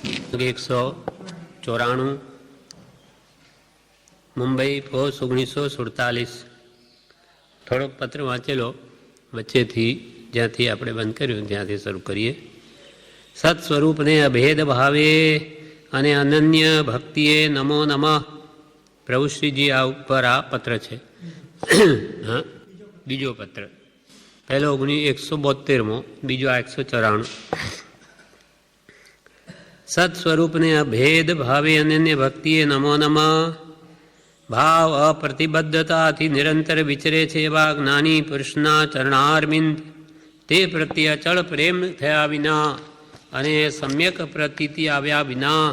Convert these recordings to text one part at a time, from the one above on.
194 Mumbai post 1947. થોડોક પત્ર વાંચેલો વચ્ચેથી, જ્યાંથી આપણે બંધ કર્યું ત્યાંથી શરૂ કરીએ. સત સ્વરૂપને અભેદ ભાવે અને અનન્ય ભક્તિએ નમો નમઃ. પ્રભુશ્રીજી આ ઉપર આ પત્ર છે. હા, બીજો પત્ર. પહેલો 172મો, બીજો 194. સત સ્વરૂપને અભેદ ભાવે અનન્ય ભક્તિએ નમો નમઃ. ભાવ અપ્રતિબદ્ધતાથી નિરંતર વિચરે છે એવા જ્ઞાની પુરુષના ચરણારવિંદ તે પ્રત્યે અચળ પ્રેમ થયા વિના અને સમ્યક પ્રતીતિ આવ્યા વિના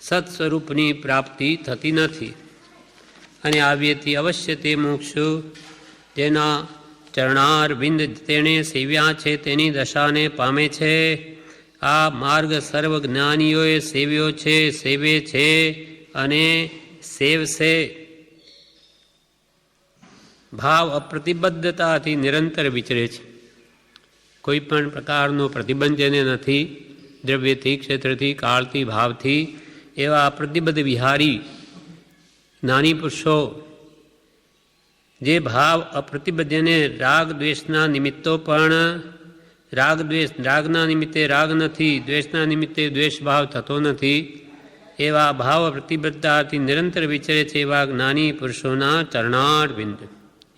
સત સ્વરૂપની પ્રાપ્તિ થતી નથી. અને આવ્યેથી અવશ્ય તે મોક્ષ જેના ચરણારવિંદ તેણે સેવ્યા છે તેની દશાને પામે છે. આ માર્ગ સર્વ જ્ઞાનીઓએ સેવ્યો છે, સેવે છે અને સેવશે. ભાવ અપ્રતિબદ્ધતાથી નિરંતર વિચરે છે. કોઈ પણ પ્રકારનો પ્રતિબંધ જેને નથી, દ્રવ્યથી, ક્ષેત્રથી, કાળથી, ભાવથી, એવા અપ્રતિબદ્ધ વિહારી જ્ઞાની પુરુષો, જે ભાવ અપ્રતિબદ્ધ, જેને રાગ દ્વેષના નિમિત્તો પણ રાગના નિમિત્તે રાગ નથી, દ્વેષના નિમિત્તે દ્વેષ ભાવ થતો નથી, એવા ભાવ પ્રતિબદ્ધતાથી નિરંતર વિચરે છે એવા જ્ઞાની પુરુષોના ચરણારવિંદ,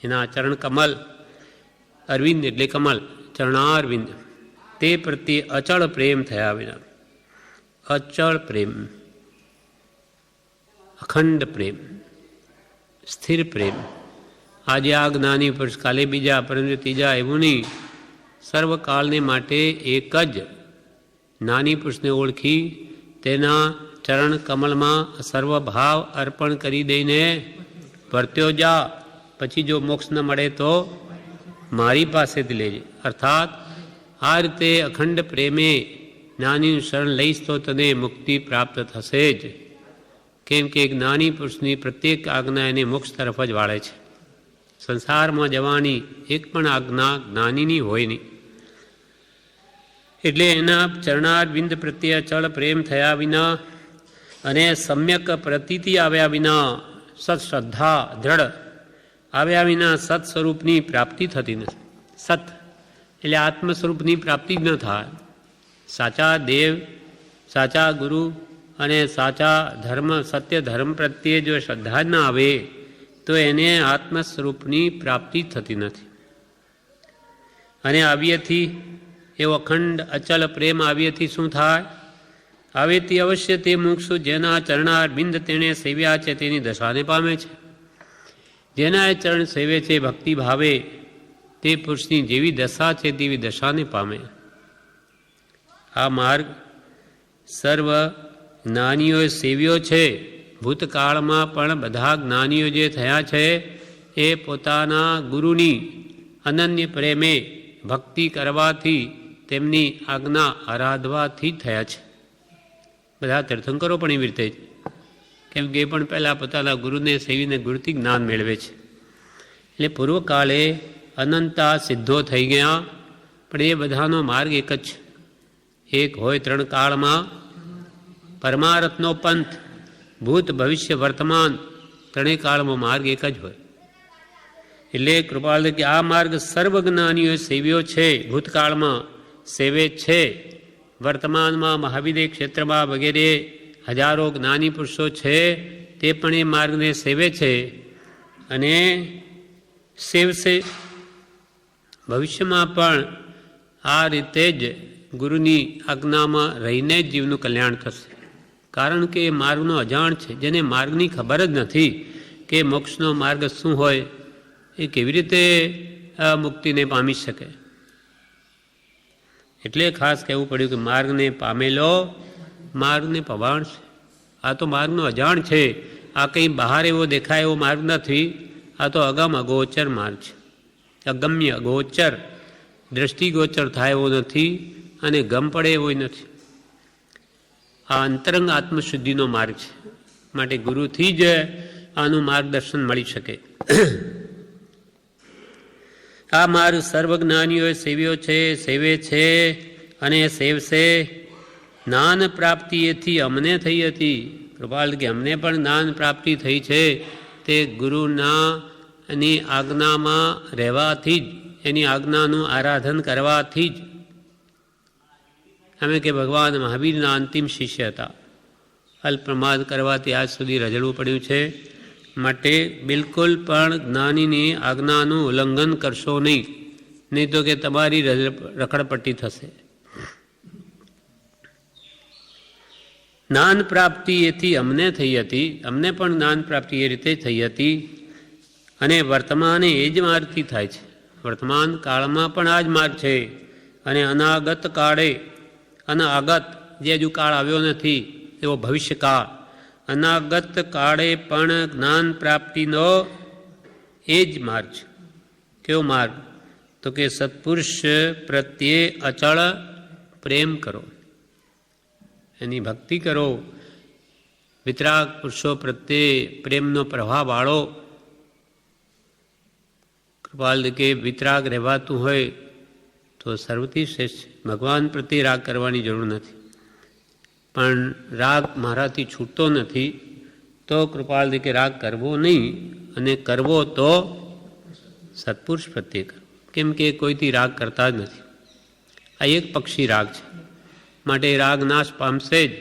એના ચરણ કમલ, અરવિંદ એટલે કમલ, ચરણારવિંદ તે પ્રત્યે અચળ પ્રેમ થયા વિના, અચળ પ્રેમ, અખંડ પ્રેમ, સ્થિર પ્રેમ. આજે આ જ્ઞાની પુરુષ, કાલે બીજા, પરંતુ ત્રીજા, એવું નહીં. સર્વકાળને માટે એક જ જ્ઞાની પુરુષને ઓળખી તેના ચરણ કમલમાં સર્વભાવ અર્પણ કરી દઈને વર્ત્યો જા. પછી જો મોક્ષ ન મળે તો મારી પાસેથી લેજે. અર્થાત આ રીતે અખંડ પ્રેમે જ્ઞાનીનું શરણ લઈશ તો તને મુક્તિ પ્રાપ્ત થશે જ. કેમ કે જ્ઞાની પુરુષની પ્રત્યેક આજ્ઞા એને મોક્ષ તરફ જ વાળે છે. સંસારમાં જવાની એક પણ આજ્ઞા જ્ઞાનીની હોય નહીં. એટલે એના ચરણારવિંદ પ્રત્યે અચળ પ્રેમ થયા વિના અને સમ્યક પ્રતીતિ આવ્યા વિના, સત્શ્રદ્ધા દ્રઢ આવ્યા વિના સત સ્વરૂપની પ્રાપ્તિ થતી નથી. સત એટલે આત્મ સ્વરૂપની પ્રાપ્તિ જ ન થાય. સાચા દેવ, સાચા ગુરુ અને સાચા ધર્મ, સત્ય ધર્મ પ્રત્યે જો શ્રદ્ધા ન આવે તો એને આત્મ સ્વરૂપની પ્રાપ્તિ થતી નથી. અને આવ્યથી એવો અખંડ અચલ પ્રેમ આવ્યથી શું થાય? આવ્યથી અવશ્ય તે મોક્ષ જેના ચરણારવિંદ તેણે સેવ્યા છે તેની દશાને પામે છે. જેના એ ચરણ સેવે છે ભક્તિ ભાવે તે પુરુષની જેવી દશા છે તેવી દશાને પામે. આ માર્ગ સર્વ જ્ઞાનીઓએ સેવ્યો છે. ભૂતકાળમાં પણ બધા જ્ઞાનીઓ જે થયા છે એ પોતાના ગુરુની અનન્ય પ્રેમે ભક્તિ કરવાથી, તેમની આજ્ઞા આરાધવાથી થયા છે. બધા તીર્થંકરો પણ એવી રીતે જ, કેમ કે એ પણ પહેલાં પોતાના ગુરુને સેવીને ગુરુથી જ્ઞાન મેળવે છે. એટલે પૂર્વકાળે અનંતા સિદ્ધો થઈ ગયા, પણ એ બધાનો માર્ગ એક જ છે. એક હોય ત્રણ કાળમાં પરમાર્થનો પંથ, ભૂત ભવિષ્ય વર્તમાન ત્રણેય કાળમાં માર્ગ એક જ હોય. એટલે કૃપાળ કે આ માર્ગ સર્વજ્ઞાનીઓએ સેવ્યો છે, ભૂતકાળમાં સેવે છે, વર્તમાનમાં મહાવિદ્ય ક્ષેત્રમાં વગેરે હજારો જ્ઞાની પુરુષો છે તે પણ એ માર્ગને સેવે છે અને સેવશે. ભવિષ્યમાં પણ આ રીતે જ ગુરુની આજ્ઞામાં રહીને જ જીવનું કલ્યાણ થશે. કારણ કે એ માર્ગનો અજાણ છે. જેને માર્ગની ખબર જ નથી કે મોક્ષનો માર્ગ શું હોય, એ કેવી રીતે મુક્તિને પામી શકે. એટલે ખાસ કહેવું પડ્યું કે માર્ગને પામેલો માર્ગને પવાણશે. આ તો માર્ગનો અજાણ છે. આ કંઈ બહાર એવો દેખાય એવો માર્ગ નથી. આ તો અગમ અગોચર માર્ગ છે. અગમ્ય અગોચર, દ્રષ્ટિગોચર થાય એવો નથી અને ગમ પડે એવો નથી. આ અંતરંગ આત્મશુદ્ધિનો માર્ગ છે. માટે ગુરુથી જ આનું માર્ગદર્શન મળી શકે. આ માર્ગ સર્વજ્ઞાનીઓએ સેવ્યો છે, સેવે છે અને સેવશે. જ્ઞાન પ્રાપ્તિ એથી અમને થઈ હતી. કૃપાલ કે અમને પણ જ્ઞાન પ્રાપ્તિ થઈ છે તે ગુરુના એની આજ્ઞામાં રહેવાથી જ, એની આજ્ઞાનું આરાધન કરવાથી જ. અમે કે ભગવાન મહાવીરના અંતિમ શિષ્ય હતા. અલ્પપ્રમાદ કરવાથી આજ સુધી રજડવું પડ્યું છે. માટે બિલકુલ પણ જ્ઞાનીની આજ્ઞાનું ઉલ્લંઘન કરશો નહીં, નહીં તો કે તમારી રખડપટ્ટી થશે. જ્ઞાન પ્રાપ્તિ એથી અમને થઈ હતી, અમને પણ જ્ઞાન પ્રાપ્તિ એ રીતે થઈ હતી. અને વર્તમાને એ જ માર્ગથી થાય છે. વર્તમાન કાળમાં પણ આ જ માર્ગ છે. અને અનાગત કાળે, અનાગત જે હજુ કાળ આવ્યો નથી એવો ભવિષ્યકાળ, અનાગત કાળે પણ જ્ઞાન પ્રાપ્તિનો એ જ માર્ગ છે. કેવો માર્ગ? તો કે સત્પુરુષ પ્રત્યે અચળ પ્રેમ કરો, એની ભક્તિ કરો, વિતરાગ પુરુષો પ્રત્યે પ્રેમનો પ્રભાવ વાળો. કૃપાલ કે વિતરાગ રહેવાતું હોય તો સર્વથી શ્રેષ્ઠ. ભગવાન પ્રત્યે રાગ કરવાની જરૂર નથી, પણ રાગ મારાથી છૂટતો નથી તો કૃપાલ કે રાગ કરવો નહીં, અને કરવો તો સત્પુરુષ પ્રત્યે કરવો. કેમ કે કોઈથી રાગ કરતા જ નથી. આ એક પક્ષી રાગ છે, માટે રાગ નાશ પામશે જ.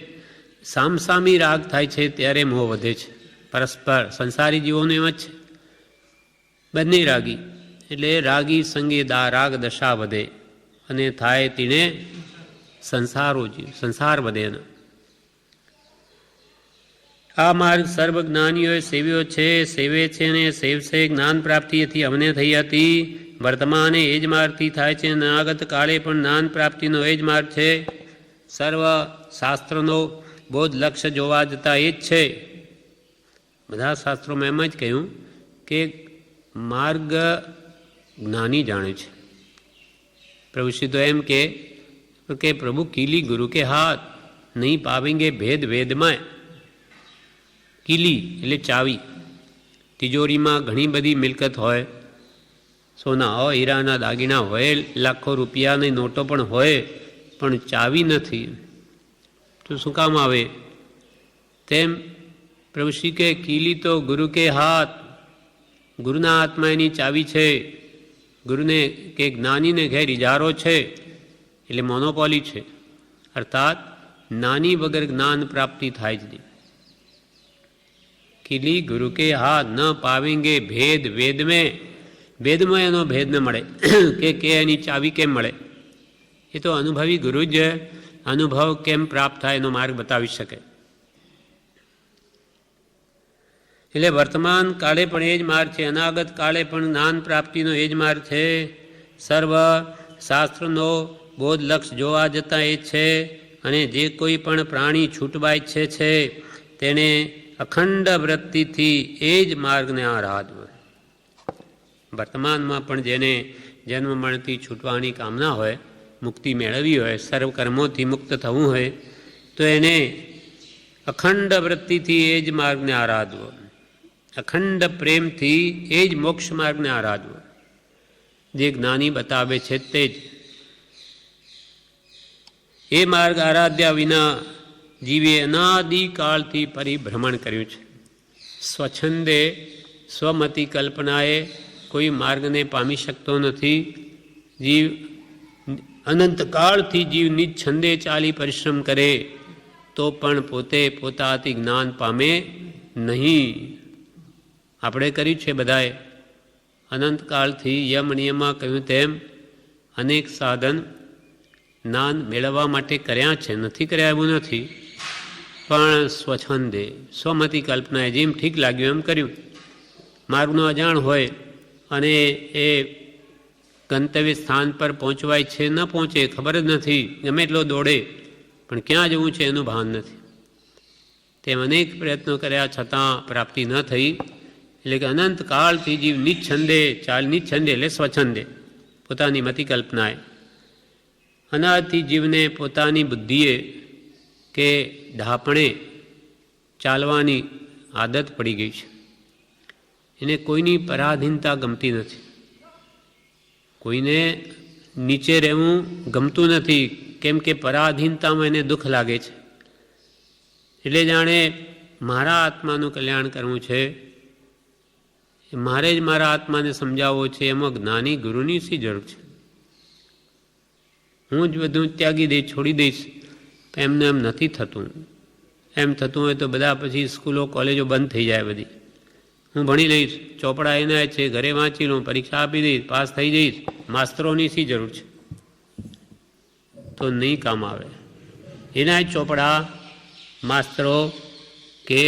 સામસામી રાગ થાય છે ત્યારે મોહ વધે છે. પરસ્પર સંસારી જીવોનું એમ જ છે, બંને રાગી. એટલે રાગી સંગે રાગ દશા વધે અને થાય તીણે સંસારો જીવ, સંસાર વધે એનો. આ માર્ગ સર્વજ્ઞાનીઓએ સેવ્યો છે, સેવે છે અને સેવશે. જ્ઞાન પ્રાપ્તિથી અમને થઈ હતી. વર્તમાને એ જ માર્ગથી થાય છે. અનાગત કાળે પણ જ્ઞાન પ્રાપ્તિનો એ જ માર્ગ છે. સર્વ શાસ્ત્રોનો બોધ લક્ષ્ય જોવા જતા એ જ છે. બધા શાસ્ત્રોમાં એમ જ કહ્યું કે માર્ગ જ્ઞાની જાણે છે. પ્રભુ શ્રી તો એમ કે પ્રભુ કીલી ગુરુ કે હાથ નહીં પાવેંગે ભેદ વેદમાં. કીલી એટલે ચાવી. તિજોરીમાં ઘણી બધી મિલકત હોય, સોના હોય, હીરાના દાગીના હોય, લાખો રૂપિયાની નોટો પણ હોય, પણ ચાવી નથી તો શું કામ આવે? તેમ પ્રભુ શ્રી કે કીલી તો ગુરુ કે હાથ, ગુરુના હાથમાં એની ચાવી છે. ગુરુને કે જ્ઞાનીને ઘેર ઇજારો છે, એટલે મોનોપોલી છે. અર્થાત જ્ઞાની વગર જ્ઞાન પ્રાપ્તિ થાય જ નહીં. કીલી ગુરુ કે હાથ ન પાવેંગે ભેદ વેદ મેં. વેદમાં એનો ભેદ ન મળે કે એની ચાવી કેમ મળે? એ તો અનુભવી ગુરુ જ અનુભવ કેમ પ્રાપ્ત થાય એનો માર્ગ બતાવી શકે. એટલે વર્તમાન કાળે પણ એ જ માર્ગ છે, અનાગત કાળે પણ જ્ઞાન પ્રાપ્તિનો એ જ માર્ગ છે. સર્વ શાસ્ત્રનો બોધ લક્ષ જોવા જતાં એ જ છે. અને જે કોઈ પણ પ્રાણી છૂટવા ઈચ્છે છે તેને અખંડ વૃત્તિથી એ જ માર્ગને આરાધવો. વર્તમાનમાં પણ જેને જન્મ મરણથી છૂટવાની કામના હોય, મુક્તિ મેળવવી હોય, સર્વ કર્મોથી મુક્ત થવું હોય તો એને અખંડ વૃત્તિથી એ જ માર્ગને આરાધવો. અખંડ પ્રેમથી એ જ મોક્ષ માર્ગને આરાધવો. જે જ્ઞાની બતાવે છે તે જ. એ માર્ગ આરાધ્યા વિના જીવે અનાદિકાળથી પરિભ્રમણ કર્યું છે. સ્વચ્છંદે સ્વમતી કલ્પનાએ કોઈ માર્ગને પામી શકતો નથી. જીવ અનંતકાળથી જીવ નિચ્છંદે ચાલી પરિશ્રમ કરે તો પણ પોતે પોતાથી જ્ઞાન પામે નહીં. આપણે કર્યું છે બધાએ. અનંતકાળથી યમ નિયમમાં કહ્યું તેમ અનેક સાધન જ્ઞાન મેળવવા માટે કર્યા છે, નથી કર્યા એવું નથી. પણ સ્વચ્છંદે સ્વમતી કલ્પનાએ જેમ ઠીક લાગ્યું એમ કર્યું. માર્ગનો અજાણ હોય અને એ ગંતવ્ય સ્થાન પર પહોંચવાય છે, ન પહોંચે, ખબર જ નથી, ગમે એટલો દોડે પણ ક્યાં જવું છે એનું ભાન નથી. તેમ અનેક પ્રયત્નો કર્યા છતાં પ્રાપ્તિ ન થઈ. એટલે કે અનંત કાળથી જીવ નિચ્છંદે નિચ્છંદે એટલે સ્વચ્છંદે પોતાની મતિ કલ્પનાએ. અનાદિથી જીવને પોતાની બુદ્ધિએ કે ઢાપણે ચાલવાની આદત પડી ગઈ છે. એને કોઈની પરાધીનતા ગમતી નથી, કોઈને નીચે રહેવું ગમતું નથી, કેમ કે પરાધીનતામાં એને દુઃખ લાગે છે. એટલે જાણે મારા આત્માનું કલ્યાણ કરવું છે, મારે જ મારા આત્માને સમજાવવો છે, એમાં જ્ઞાની ગુરુની શી જરૂર છે? હું જ બધું ત્યાગી દઈશ, છોડી દઈશ, એમને એમ નથી થતું. એમ થતું હોય તો બધા પછી સ્કૂલો કોલેજો બંધ થઈ જાય બધી. હું ભણી લઈશ, ચોપડા એના છે, ઘરે વાંચી લઉં, પરીક્ષા આપી દઈશ, પાસ થઈ જઈશ, માસ્તરોની શી જરૂર છે? તો નહીં કામ આવે. એના ચોપડા માસ્તરો કે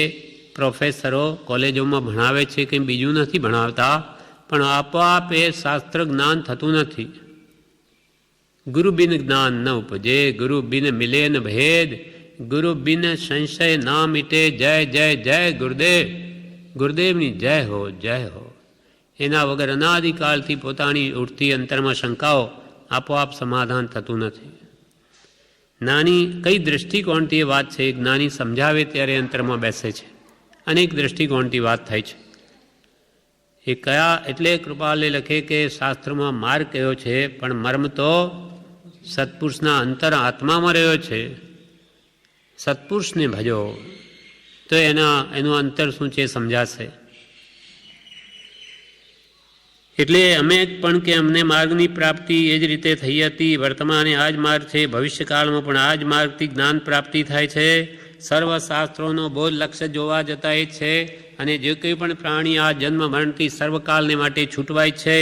પ્રોફેસરો કોલેજોમાં ભણાવે છે, કંઈ બીજું નથી ભણાવતા, પણ આપોઆપ એ શાસ્ત્ર જ્ઞાન થતું નથી. ગુરુ બિન જ્ઞાન ન ઉપજે, ગુરુ બિન મિલે ન ભેદ, ગુરુ બિન સંશય ના મિટે. જય જય જય ગુરુદેવ, ગુરુદેવની જય હો, જય હો. એના વગર અનાદિકાળથી પોતાની ઉઠતી અંતરમાં શંકાઓ આપોઆપ સમાધાન થતું નથી. જ્ઞાની કઈ દૃષ્ટિકોણથી એ વાત છે, જ્ઞાની સમજાવે ત્યારે અંતરમાં બેસે છે. અનેક દૃષ્ટિકોણથી વાત થાય છે. એ કયા એટલે કૃપાલે લખે કે શાસ્ત્રમાં માર્ગ કયો છે, પણ મર્મ તો સત્પુરુષના અંતર આત્મામાં રહ્યો છે. સત્પુરુષને ભજો તો એનું અંતર શું છે સમજાશે. એટલે અમે પણ કે અમને માર્ગની પ્રાપ્તિ એ જ રીતે થઈ હતી, વર્તમાને આ જ માર્ગ છે, ભવિષ્યકાળમાં પણ આ જ માર્ગથી જ્ઞાન પ્રાપ્તિ થાય છે. સર્વશાસ્ત્રોનો બોધ લક્ષ્ય જોવા જતા એ છે, અને જે કંઈ પણ પ્રાણી આ જન્મ મરણથી સર્વકાળને માટે છૂટવાય છે,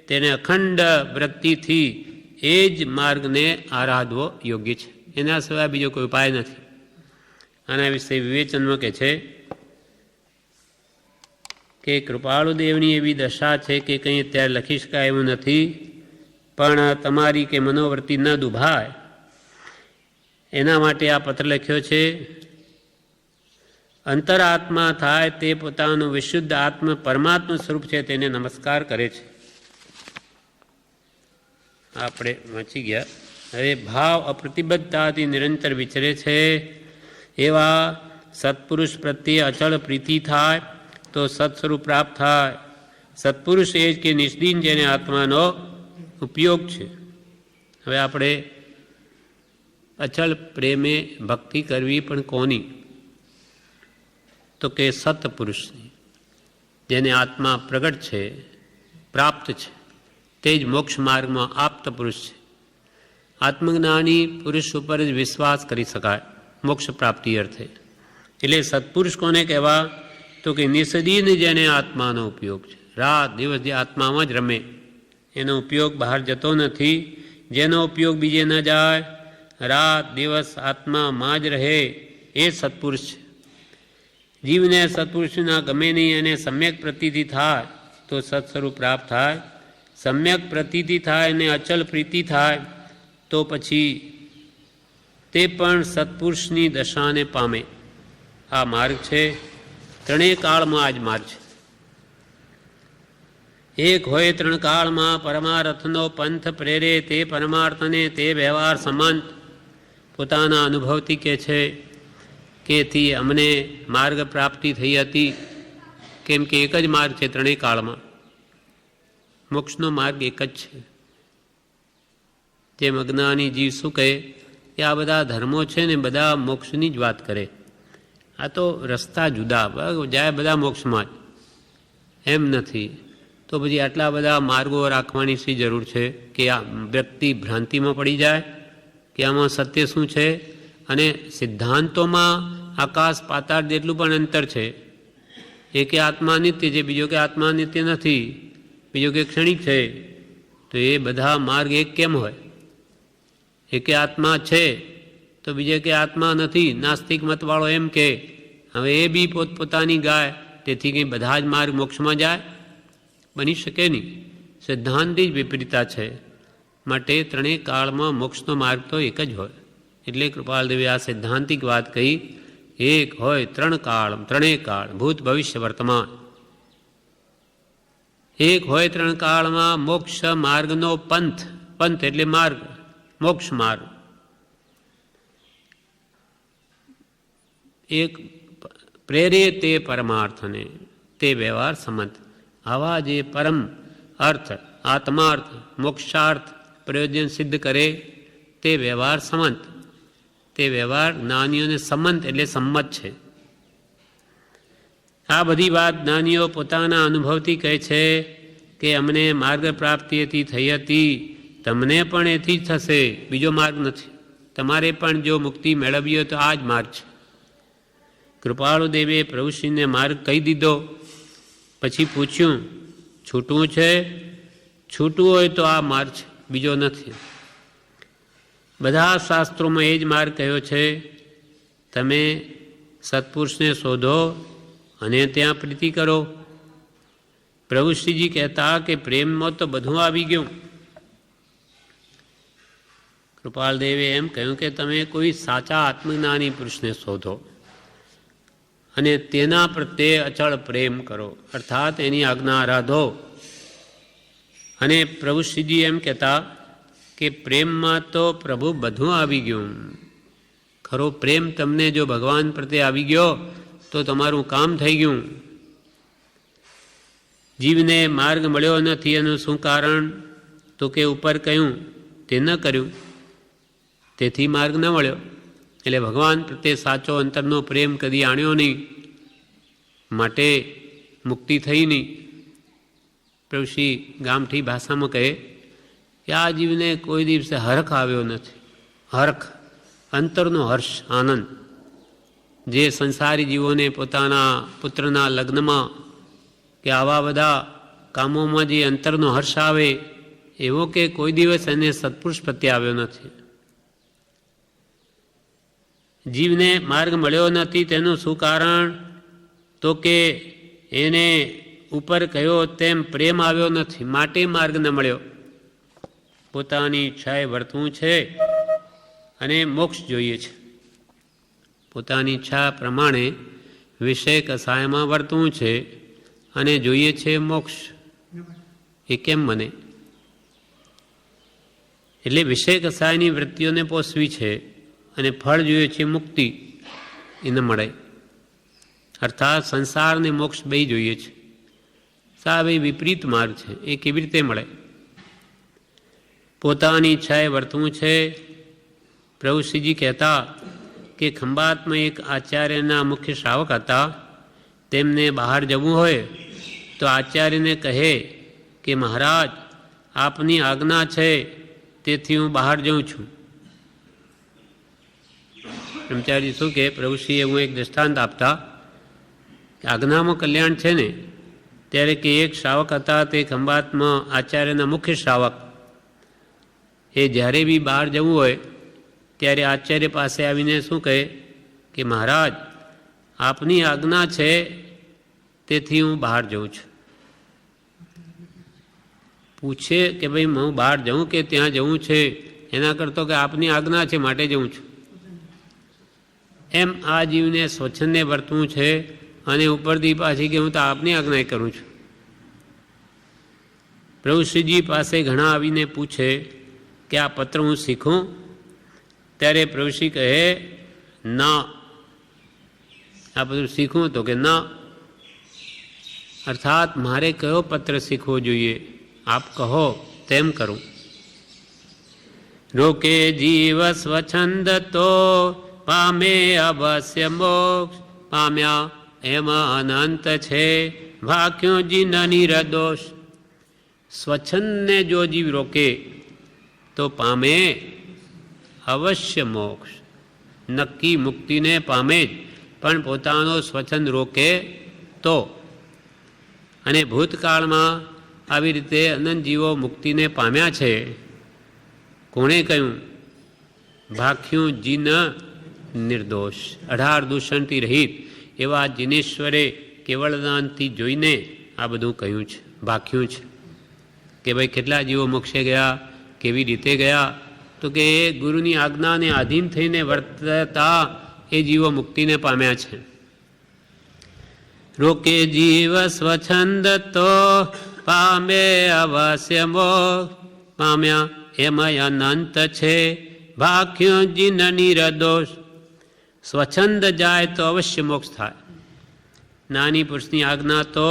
તેને અખંડ વૃત્તિથી એ જ માર્ગને આરાધવો યોગ્ય છે. એના સિવાય બીજો કોઈ ઉપાય નથી. આના વિશે વિવેચનમાં કહે છે કે કૃપાળુદેવની એવી દશા છે કે કંઈ અત્યારે લખી શકાય એવું નથી, પણ તમારી કે મનોવૃત્તિ ન દુભાય એના માટે આ પત્ર લખ્યો છે. અંતરાત્મા થાય તે પોતાનું વિશુદ્ધ આત્મ પરમાત્મ સ્વરૂપ છે તેને નમસ્કાર કરે છે. આપણે વાંચી ગયા. હવે ભાવ અપ્રતિબદ્ધતાથી નિરંતર વિચરે છે એવા સત્પુરુષ પ્રત્યે અચળ પ્રીતિ થાય તો સત્સ્વરૂપ પ્રાપ્ત થાય. સત્પુરુષ એ જ કે નિષ્દિન જેને આત્માનો ઉપયોગ છે. હવે આપણે અચળ પ્રેમે ભક્તિ કરવી પણ કોની? તો કે સત્પુરુષની, જેને આત્મા પ્રગટ છે, પ્રાપ્ત છે, તે જ મોક્ષ માર્ગમાં આપ્ત પુરુષ છે. આત્મજ્ઞાની પુરુષ ઉપર જ વિશ્વાસ કરી શકાય મોક્ષ પ્રાપ્તિ અર્થે. એટલે સત્પુરુષ કોને કહેવા? તો કે નિષદીન જેને આત્માનો ઉપયોગ છે, રાત દિવસ જે આત્મામાં જ રમે, એનો ઉપયોગ બહાર જતો નથી, જેનો ઉપયોગ બીજે ન જાય, રાત દિવસ આત્મામાં જ રહે, એ સત્પુરુષ છે. જીવને સત્પુરુષના ગમે નહીં અને સમ્યક પ્રતીતિ થાય તો સત્સ્વરૂપ પ્રાપ્ત થાય. સમ્યક પ્રતીતિ થાય અને અચલ પ્રીતિ થાય તો પછી તે પણ સત્પુરુષની દશાને પામે. આ માર્ગ છે, ત્રણેય કાળમાં આ જ માર્ગ છે. એક હોય ત્રણ કાળમાં પરમાર્થનો પંથ પ્રેરે, તે પરમાર્થને તે વ્યવહાર સમાંત. પોતાના અનુભવથી કહે છે કેથી અમને માર્ગ પ્રાપ્તિ થઈ હતી, કેમ કે એક જ માર્ગ છે ત્રણેય કાળમાં. મોક્ષનો માર્ગ એક જ છે. જેમ અજ્ઞાની જીવ શું કહે કે આ બધા ધર્મો છે ને બધા મોક્ષની જ વાત કરે, આ તો રસ્તા જુદા જાય બધા મોક્ષમાં જ, એમ નથી. તો પછી આટલા બધા માર્ગો રાખવાની શી જરૂર છે કે આ વ્યક્તિ ભ્રાંતિમાં પડી જાય કે આમાં સત્ય શું છે? અને સિદ્ધાંતોમાં આકાશ પાતાળ જેટલું પણ અંતર છે. એક આત્મા નિત્ય છે, બીજો કે આત્મા નિત્ય નથી, બીજો કે ક્ષણિક છે. તો એ બધા માર્ગ એક કેમ હોય? એકે આત્મા છે તો બીજે કે આત્મા નથી. નાસ્તિક મતવાળો એમ કે હવે એ બી પોતપોતાની ગાય, તેથી કંઈ બધા જ માર્ગ મોક્ષમાં જાય? બની શકે નહીં. સિદ્ધાંતથી જ વિપરીતા છે. માટે ત્રણેય કાળમાં મોક્ષનો માર્ગ તો એક જ હોય. એટલે કૃપાલદેવે આ સિદ્ધાંતિક વાત કહી. એક હોય ત્રણ કાળ, ત્રણેય કાળ, ભૂત ભવિષ્ય વર્તમાન. એક હોય ત્રણ કાળમાં મોક્ષ માર્ગનો પંથ, પંથ એટલે માર્ગ, મોક્ષ માર્ગ. એક પ્રેરે તે પરમાર્થને તે વ્યવહાર સમંત. આવા જે પરમ અર્થ, આત્માર્થ, મોક્ષાર્થ પ્રયોજન સિદ્ધ કરે તે વ્યવહાર સંમત, તે વ્યવહાર જ્ઞાનીઓને સંમત એટલે સંમત છે. આ બધી વાત જ્ઞાનીઓ પોતાના અનુભવથી કહે છે કે અમને માર્ગ પ્રાપ્તિ એથી થઈ હતી, તમને પણ એથી જ થશે, બીજો માર્ગ નથી. તમારે પણ જો મુક્તિ મેળવી હોય તો આ જ માર્ગ છે. કૃપાળુ દેવે પ્રભુશ્રીને માર્ગ કહી દીધો. પછી પૂછ્યું, છૂટવું છે? છૂટવું હોય તો આ માર્ગ છે, બીજો નથી. બધા શાસ્ત્રોમાં એ જ માર્ગ કહ્યો છે. તમે સત્પુરુષને શોધો અને ત્યાં પ્રીતિ કરો. પ્રભુશ્રીજી કહેતા કે પ્રેમમાં તો બધું આવી ગયું. કૃપાલદેવે એમ કહ્યું કે તમે કોઈ સાચા આત્મજ્ઞાની પુરુષને શોધો અને તેના પ્રત્યે અચળ પ્રેમ કરો, અર્થાત એની આજ્ઞા આરાધો. અને પ્રભુશ્રીજી એમ કહેતા કે પ્રેમમાં તો પ્રભુ બધું આવી ગયું. ખરો પ્રેમ તમને જો ભગવાન પ્રત્યે આવી ગયો તો તમારું કામ થઈ ગયું. જીવને માર્ગ મળ્યો નથી એનું શું કારણ? તો કે ઉપર કહ્યું તે ન કર્યું, તેથી માર્ગ ન મળ્યો. એટલે ભગવાન પ્રત્યે સાચો અંતરનો પ્રેમ કદી આણ્યો નહીં, માટે મુક્તિ થઈ નહીં. પ્રભુશ્રી ગામઠી ભાષામાં કહે કે આ જીવને કોઈ દિવસે હરખ આવ્યો નથી. હરખ, અંતરનો હર્ષ, આનંદ, જે સંસારી જીવોને પોતાના પુત્રના લગ્નમાં કે આવા બધા કામોમાં જે અંતરનો હર્ષ આવે, એવો કે કોઈ દિવસ એને સત્પુરુષ પ્રત્યે આવ્યો નથી. જીવને માર્ગ મળ્યો નથી તેનું શું કારણ? તો કે એને ઉપર કહ્યો તેમ પ્રેમ આવ્યો નથી, માટે માર્ગ ન મળ્યો. પોતાની ઈચ્છાએ વર્તવું છે અને મોક્ષ જોઈએ છે. પોતાની ઈચ્છા પ્રમાણે વિષય કસાયમાં વર્તવું છે અને જોઈએ છે મોક્ષ. એ કેમ બને? એટલે વિષય કસાયની વૃત્તિઓને પોષવી છે અને ફળ જોઈએ છે મુક્તિ, એ ન મળે. અર્થાત સંસાર અને મોક્ષ બે જોઈએ છે. સાવ એ વિપરીત માર્ગ છે, એ કેવી રીતે મળે? પોતાની ઈચ્છાએ વર્તવું છે. પ્રભુશ્રીજી કહેતા કે ખંભાતમાં એક આચાર્યના મુખ્ય શ્રાવક હતા. તેમને બહાર જવું હોય તો આચાર્યને કહે કે મહારાજ, આપની આજ્ઞા છે તેથી હું બહાર જાઉં છું. બ્રહ્મચારી શું કે પ્રભુશ્રીએ હું એક દૃષ્ટાંત આપતા કે આજ્ઞામાં કલ્યાણ છે ને, ત્યારે કે એક શ્રાવક હતા, તે ખંભાતમાં આચાર્યના મુખ્ય શ્રાવક. એ જ્યારે બી બહાર જવું હોય ત્યારે આચાર્ય પાસે આવીને શું કહે કે મહારાજ, આપની આજ્ઞા છે તેથી હું બહાર જાઉં છું. પૂછે કે ભાઈ હું બહાર જાઉં કે ત્યાં જવું છે, એના કરતો કે આપની આજ્ઞા છે માટે જઉં છું. એમ આ જીવને સ્વચ્છંદે વર્તવું છે અને ઉપરથી પાછી કે હું તો આપની આજ્ઞા કરું છું. પ્રભુશ્રીજી પાસે ઘણા આવીને પૂછે કે આ પત્ર હું શીખું? ત્યારે પ્રભુશ્રી કહે ના. આ બધું શીખવું? તો કે ના. અર્થાત મારે કયો પત્ર શીખવો જોઈએ? આપ કહો તેમ કરું. રોકે જીવ સ્વચ્છંદ તો પામે અવશ્ય મોક્ષ, પામ્યા એમાં અનંત છે ભાખ્યો જીન નિર્દોષ. સ્વચ્છંદને જો જીવ રોકે તો પામે અવશ્ય મોક્ષ, નક્કી મુક્તિને પામે જ. પણ પોતાનો સ્વચ્છંદ રોકે તો. અને ભૂતકાળમાં આવી રીતે અનંત જીવો મુક્તિને પામ્યા છે. કોણે કહ્યું? ભાખ્યું જીન નિર્દોષ, 18 દૂષણથી રહિત એવા જીનેશ્વરે કેવળદાનથી જોઈને આ બધું કહ્યું છે, ભાખ્યું છે. કે ભાઈ કેટલા જીવો મોક્ષે ગયા, કેવી રીતે ગયા? તો કે એ ગુરુની આજ્ઞાને આધીન થઈને વર્તતા એ જીવો મુક્તિને પામ્યા છે. રોકે જીવ સ્વચ્છંદ તો પામે અવશ્ય મોક્ષ, પામ્યા એમાં અનંત છે ભાખ્યો જીન નિર્દોષ. સ્વચ્છંદ જાય તો અવશ્ય મોક્ષ થાય. નાની પુરુષની આજ્ઞા તો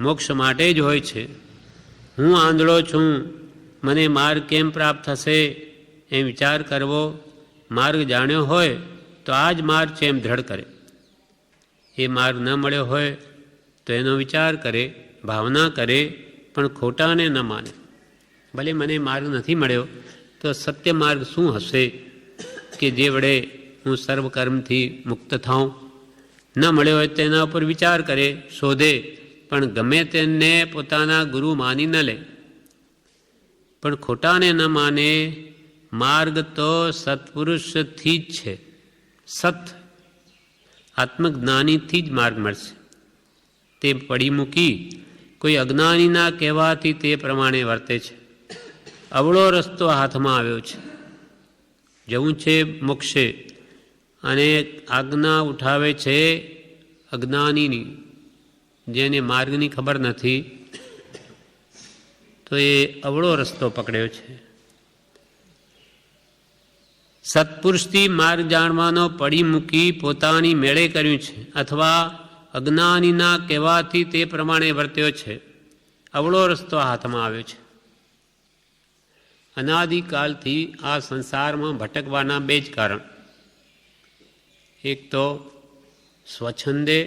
મોક્ષ માટે જ હોય છે. હું આંધળો છું, મને માર્ગ કેમ પ્રાપ્ત થશે એમ વિચાર કરવો. માર્ગ જાણ્યો હોય તો આ જ માર્ગ છે એમ દ્રઢ કરે. એ માર્ગ ન મળ્યો હોય તો એનો વિચાર કરે, ભાવના કરે, પણ ખોટાને ન માને. ભલે મને માર્ગ નથી મળ્યો તો સત્ય માર્ગ શું હશે કે જે વડે હું સર્વકર્મથી મુક્ત થાઉં? ન મળ્યો હોય તેના ઉપર વિચાર કરે, શોધે, પણ ગમે તેને પોતાના ગુરુ માની ન લે. પણ ખોટાને ન માને. માર્ગ તો સત્પુરુષથી જ છે. સત આત્મજ્ઞાનીથી જ માર્ગ મળશે. તે પડી મૂકી કોઈ અજ્ઞાનીના કહેવાથી તે પ્રમાણે વર્તે છે. અવળો રસ્તો હાથમાં આવ્યો છે, જવું છે મોક્ષે, અને આજ્ઞા ઉઠાવે છે અજ્ઞાનીની, જેને માર્ગની ખબર નથી, તો એ અવળો રસ્તો પકડ્યો છે. સત્પુરુષથી માર્ગ જાણવાનો પડી મૂકી પોતાની મેળે કર્યું છે, અથવા અજ્ઞાનીના કહેવાથી તે પ્રમાણે વર્ત્યો છે. અવળો રસ્તો હાથમાં આવ્યો છે. અનાદિકાલથી આ સંસારમાં ભટકવાના બે જ કારણ. એક તો સ્વચ્છંદે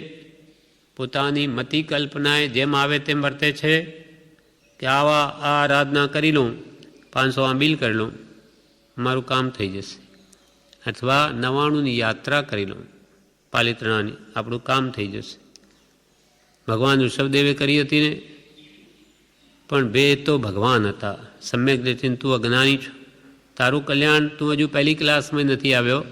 પોતાની મતિ કલ્પનાએ જેમ આવે તેમ વર્તે છે કે આ આરાધના કરી લઉં, 500 બિલ કરી લઉં, મારું કામ થઈ જશે. અથવા 99ની યાત્રા કરી લઉં પાલિત્રણાની, આપણું કામ થઈ જશે. ભગવાન ઋષભદેવે કરી હતી ને, પણ બે તો ભગવાન હતા. સમ્યક દ્રષ્ટિ તું અજ્ઞાની છો, તારું કલ્યાણ તું હજુ પહેલી ક્લાસમાં નથી આવ્યો,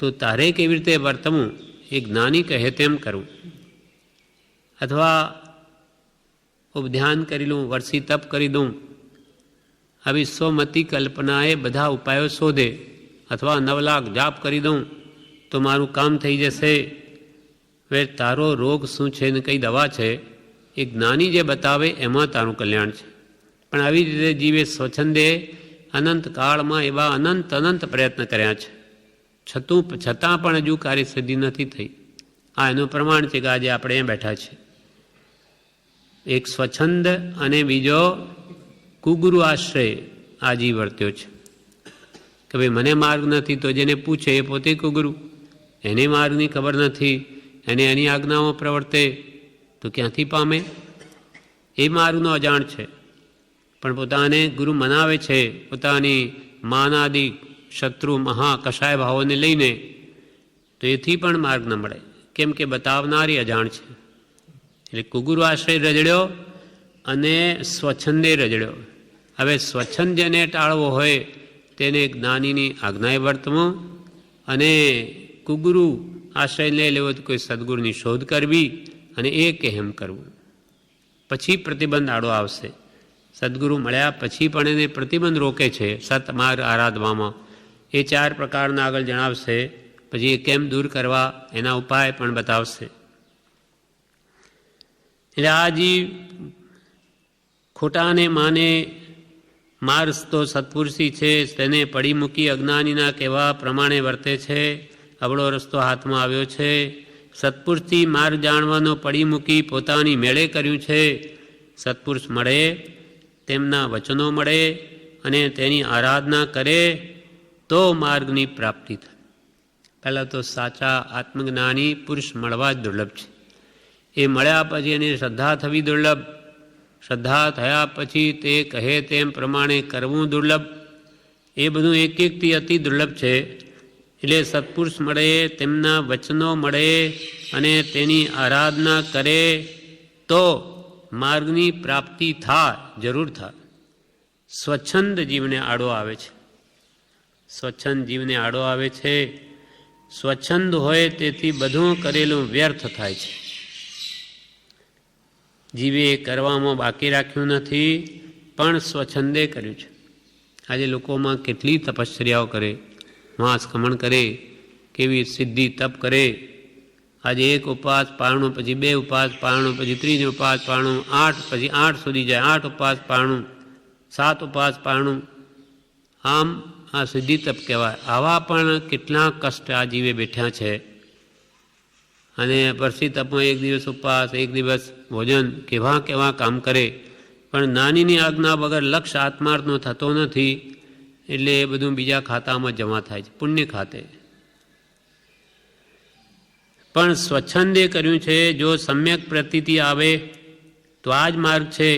તો તારે કેવી રીતે વર્તવું એ જ્ઞાની કહે તેમ કરવું. અથવા ધ્યાન કરી લઉં, વર્ષી તપ કરી દઉં, આવી સ્વમતી કલ્પનાએ બધા ઉપાયો શોધે. અથવા 9 લાખ જાપ કરી દઉં તો મારું કામ થઈ જશે. હવે તારો રોગ શું છે ને કઈ દવા છે એ જ્ઞાની જે બતાવે એમાં તારું કલ્યાણ છે. પણ આવી રીતે જીવે સ્વચ્છંદે અનંત કાળમાં એવા અનંત પ્રયત્ન કર્યા છે, છતાં પણ હજુ કાર્યસિદ્ધિ નથી થઈ. આ એનું પ્રમાણ છે કે આજે આપણે અહીંયા બેઠા છીએ. એક સ્વચ્છંદ અને બીજો કુગુરુ આશ્રય આ જીવ વર્ત્યો છે કે ભાઈ મને માર્ગ નથી, તો જેને પૂછે એ પોતે કુગુરુ. એને માર્ગની ખબર નથી, એને એની આજ્ઞામાં પ્રવર્તે તો ક્યાંથી પામે? એ માર્ગનો અજાણ છે, પણ પોતાને ગુરુ મનાવે છે પોતાની માનાદિ શત્રુ મહા કષાય ભાવોને લઈને, તો એથી પણ માર્ગ ન મળે, કેમ કે બતાવનારી અજાણ છે. એટલે કુગુરુ આશ્રય રજડ્યો અને સ્વચ્છંદે રજડ્યો. હવે સ્વચ્છંદ જેને ટાળવો હોય તેને જ્ઞાનીની આજ્ઞાએ વર્તવું, અને કુગુરુ આશ્રય લઈ લેવો તો કોઈ સદગુરુની શોધ કરવી અને એ કહેમ કરવું. પછી પ્રતિબંધ આડો આવશે. સદગુરુ મળ્યા પછી પણ એને પ્રતિબંધ રોકે છે સતમાર્ગ આરાધવામાં. એ 4 પ્રકારના આગળ જણાવશે. પછી એ કેમ દૂર કરવા એના ઉપાય પણ બતાવશે. એટલે આ જીવ ખોટાને માને, માર્ગ તો સત્પુરુષી છે, તેને પડી મૂકી અજ્ઞાનીના કહેવા પ્રમાણે વર્તે છે. અવળો રસ્તો હાથમાં આવ્યો છે. સત્પુરુષથી માર્ગ જાણવાનો પડી મૂકી પોતાની મેળે કર્યું છે. સત્પુરુષ મળે, તેમના વચનો મળે અને તેની આરાધના કરે તો માર્ગની પ્રાપ્તિ થાય. પહેલાં તો સાચા આત્મજ્ઞાની પુરુષ મળવા જ દુર્લભ છે. એ મળ્યા પછી એની શ્રદ્ધા થવી દુર્લભ. શ્રદ્ધા થયા પછી તે કહે તેમ પ્રમાણે કરવું દુર્લભ. એ બધું એકથી અતિ દુર્લભ છે. એટલે સત્પુરુષ મળે, તેમના વચનો મળે અને તેની આરાધના કરે તો માર્ગની પ્રાપ્તિ થાય, જરૂર થાય. સ્વચ્છંદ જીવને આડો આવે છે. સ્વચ્છંદ જીવને આડો આવે છે. સ્વચ્છંદ હોય તેથી બધું કરેલું વ્યર્થ થાય છે. જીવે કરવામાં બાકી રાખ્યું નથી, પણ સ્વચ્છંદે કર્યું છે. આજે લોકોમાં કેટલી તપશ્ચર્યાઓ કરે, માંસ ખમણ કરે, કેવી સિદ્ધિ તપ કરે. આજે 1 ઉપવાસ પાળણું, પછી 2 ઉપવાસ પાળણું, પછી 3 ઉપવાસ પાળણું, 8, પછી 8 સુધી જાય, 8 ઉપવાસ પાળણું, 7 ઉપવાસ પાળણું. આમ આ સિદ્ધિ તપ કહેવાય. આવા પણ કેટલા કષ્ટ આ જીવે બેઠ્યા છે. અને પરસી તપમાં 1 દિવસ ઉપવાસ, 1 દિવસ ભોજન, કેવા કામ કરે, પણ નાનીની આજ્ઞા વગર લક્ષ્ય આત્માર્થનો થતો નથી. એટલે એ બધું બીજા ખાતામાં જમા થાય છે, પુણ્ય ખાતે. પણ સ્વચ્છંદે કર્યું છે, જો સમ્યક પ્રતીતિ આવે તો આ જ માર્ગ છે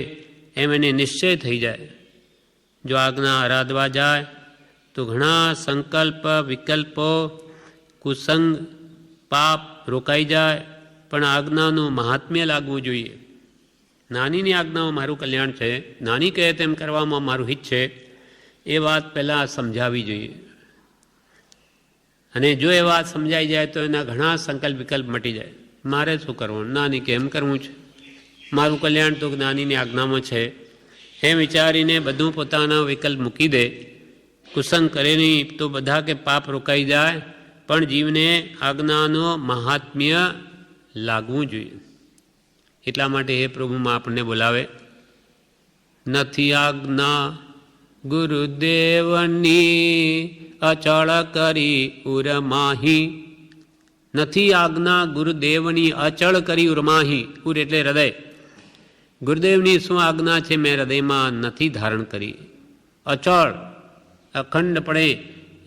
એમ એને નિશ્ચય થઈ જાય. જો આજ્ઞા આરાધવા જાય તો ઘણા સંકલ્પ વિકલ્પો કુસંગ પાપ રોકાઈ જાય, પણ આજ્ઞાનું મહાત્મ્ય લાગવું જોઈએ. નાનીની આજ્ઞામાં મારું કલ્યાણ છે, નાની કહે તેમ કરવામાં મારું હિત છે, એ વાત પહેલાં સમજાવવી જોઈએ. અને જો એ વાત સમજાઈ જાય તો એના ઘણા સંકલ્પ વિકલ્પ મટી જાય. મારે શું કરવું, નાની કેમ કરવું છે, મારું કલ્યાણ તો નાનીની આજ્ઞામાં છે એમ વિચારીને બધું પોતાના વિકલ્પ મૂકી દે, કુસંગ કરે નહીં તો બધા કે પાપ રોકાઈ જાય, પણ જીવને આજ્ઞાનો મહાત્મ્ય લાગવું જોઈએ. એટલા માટે હે પ્રભુમાં આપણને બોલાવે, નથી આજ્ઞા ગુરુદેવની અચળ કરી ઉરમાહી. નથી આજ્ઞા ગુરુદેવની અચળ કરી ઉરમાહી. ઉર એટલે હૃદય. ગુરુદેવની શું આજ્ઞા છે મેં હૃદયમાં નથી ધારણ કરી. અચળ અખંડપણે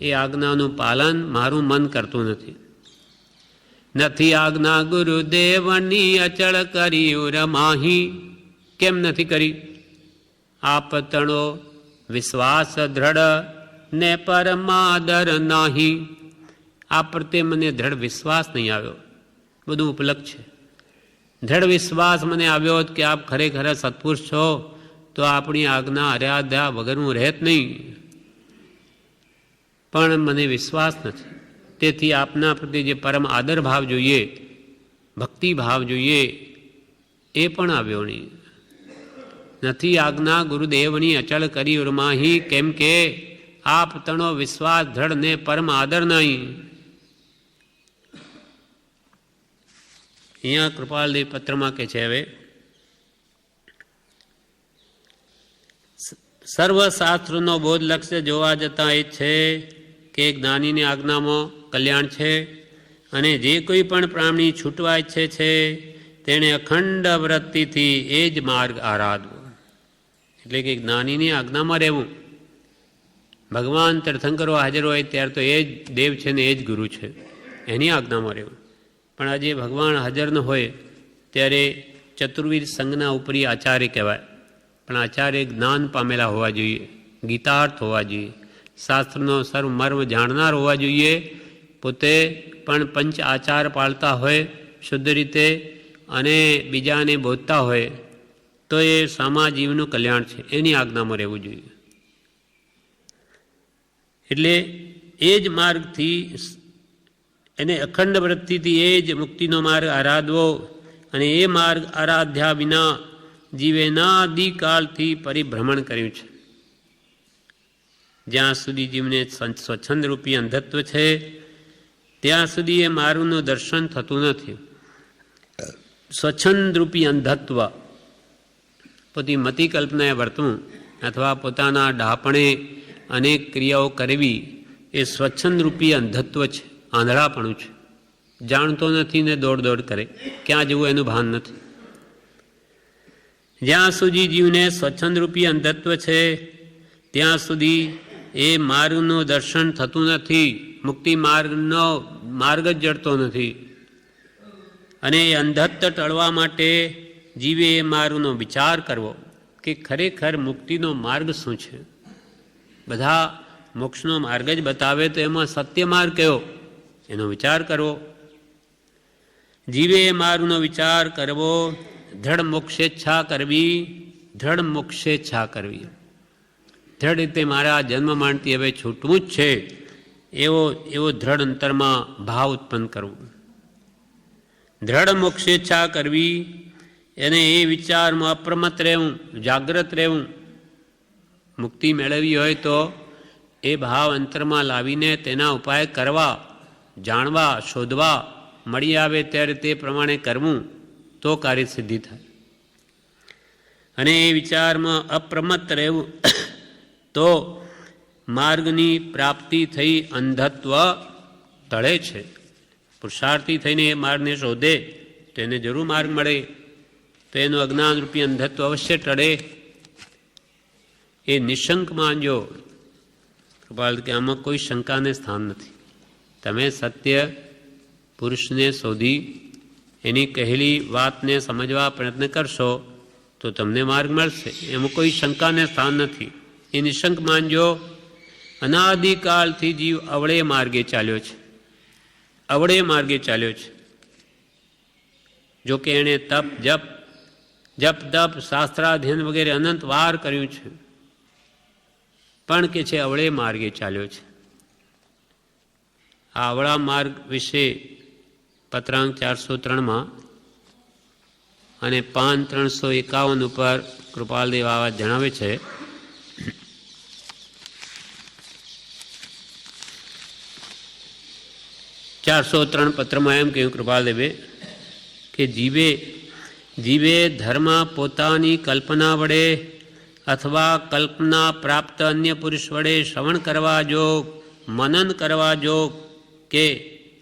એ આજ્ઞાનું પાલન મારું મન કરતું નથી. નથી આજ્ઞા ગુરુદેવની અચળ કરી ઉરમાહી. કેમ નથી કરી? આપતણો વિશ્વાસ દ્રઢ ને પરમાદર નાહી. આ પ્રત્યે મને દ્રઢ વિશ્વાસ નહીં આવ્યો. બધું ઉપલબ્ધ છે. દ્રઢ વિશ્વાસ મને આવ્યો કે આપ ખરેખર સત્પુરુષ છો તો આપણી આજ્ઞા અર્યાધ્યા વગરનું રહેત નહીં, પણ મને વિશ્વાસ નથી. તેથી આપના પ્રત્યે જે પરમ આદર ભાવ જોઈએ, ભક્તિ ભાવ જોઈએ, એ પણ આવ્યો નહીં. નથી આજ્ઞા ગુરુદેવની અચળ કરી ઉરમાહી. કેમ કે આપ તણો વિશ્વાસ દ્રઢ ને પરમ આદર નહીં. અહીંયા કૃપાલદેવ પત્રમાં કે છે, હવે સર્વશાસ્ત્રનો બોધ લક્ષ્ય જોવા જતાં એ છે કે જ્ઞાનીની આજ્ઞામાં કલ્યાણ છે, અને જે કોઈ પણ પ્રાણી છૂટવા ઈચ્છે છે તેણે અખંડ વૃત્તિથી એ જ માર્ગ આરાધવો. એટલે કે જ્ઞાનીની આજ્ઞામાં રહેવું. ભગવાન તીર્થંકરો હાજર હોય ત્યારે તો એ જ દેવ છે ને એ જ ગુરુ છે, એની આજ્ઞામાં રહેવું. પણ આજે ભગવાન હાજર ન હોય ત્યારે ચતુર્વિદ સંઘના ઉપરી આચાર્ય કહેવાય. પણ આચાર્ય જ્ઞાન પામેલા હોવા જોઈએ, ગીતાર્થ હોવા જોઈએ, શાસ્ત્રનો સર્વ મર્મ જાણનાર હોવા જોઈએ, પોતે પણ પંચ આચાર પાળતા હોય શુદ્ધ રીતે અને બીજાને બોધતા હોય, તો એ સામા જીવનું કલ્યાણ છે, એની આજ્ઞામાં રહેવું જોઈએ. એટલે એ જ માર્ગથી, એને અખંડ વૃત્તિથી એ જ મુક્તિનો માર્ગ આરાધવો. અને એ માર્ગ આરાધ્યા વિના જીવે નાદિકાળથી પરિભ્રમણ કર્યું છે. જ્યાં સુધી જીવને સ્વચ્છંદરૂપી અંધત્વ છે ત્યાં સુધી એ માર્ગનું દર્શન થતું નથી. સ્વચ્છંદરૂપી અંધત્વ, પોતી મતિ કલ્પનાએ વર્તવું અથવા પોતાના ડાપણે અનેક ક્રિયાઓ કરવી, એ સ્વચ્છંદરૂપી અંધત્વ છે, આંધળાપણું છે. જાણતો નથી ને દોડ દોડ કરે, ક્યાં જવું એનું ભાન નથી. જ્યાં સુધી જીવને સ્વચ્છંદરૂપી અંધત્વ છે ત્યાં સુધી એ માર્ગનું દર્શન થતું નથી, મુક્તિ માર્ગનો માર્ગ જ જડતો નથી. અને એ અંધત્વ ટળવા માટે જીવે એ માર્ગનો વિચાર કરવો કે ખરેખર મુક્તિનો માર્ગ શું છે. બધા મોક્ષનો માર્ગ જ બતાવે તો એમાં સત્ય માર્ગ કયો, એનો વિચાર કરવો. જીવે એ માર્ગનો વિચાર કરવો, દ્રઢ મોક્ષેચ્છા કરવી. દ્રઢ મોક્ષેચ્છા કરવી, દ્રઢ રીતે મારા જન્મ માંડથી હવે છૂટવું જ છે એવો દ્રઢ અંતરમાં ભાવ ઉત્પન્ન કરવો. દ્રઢ મોક્ષેચ્છા કરવી, એને એ વિચારમાં અપ્રમત્ત રહેવું, જાગ્રત રહેવું. મુક્તિ મેળવવી હોય તો એ ભાવ અંતરમાં લાવીને તેના ઉપાય કરવા, જાણવા, શોધવા, મળી આવે ત્યારે તે પ્રમાણે કરવું, તો કાર્યસિદ્ધિ થાય. અને એ વિચારમાં અપ્રમત્ત રહેવું તો માર્ગની પ્રાપ્તિ થઈ અંધત્વ ટળે છે. પુરુષાર્થી થઈને એ માર્ગને શોધે તો એને જરૂર માર્ગ મળે, તો એનું અજ્ઞાનરૂપી અંધત્વ અવશ્ય ટળે. એ નિશંક માનજો. કૃપાલ કે આમાં કોઈ શંકાને સ્થાન નથી. તમે સત્ય પુરુષને શોધી એની કહેલી વાતને સમજવા પ્રયત્ન કરશો તો તમને માર્ગ મળશે. એમાં કોઈ શંકાને સ્થાન નથી. એ નિશંક માનજો. અનાદિકાળથી જીવ અવળે માર્ગે ચાલ્યો છે, અવળે માર્ગે ચાલ્યો છે. જો કે એણે તપ જપ તપ શાસ્ત્રાધ્યયન વગેરે અનંત વાર કર્યું છે, પણ કે છે અવળે માર્ગે ચાલ્યો છે. આ અવળા માર્ગ વિશે પત્રાંક 403 અને પાન 351 ઉપર કૃપાલદેવ આ વાત જણાવે છે. ચારસો 3 પત્રમાં એમ કહ્યું કૃપાલદેવે કે જીવે ધર્મ પોતાની કલ્પના વડે અથવા કલ્પના પ્રાપ્ત અન્ય પુરુષ વડે શ્રવણ કરવા જોગ, મનન કરવા જોગ કે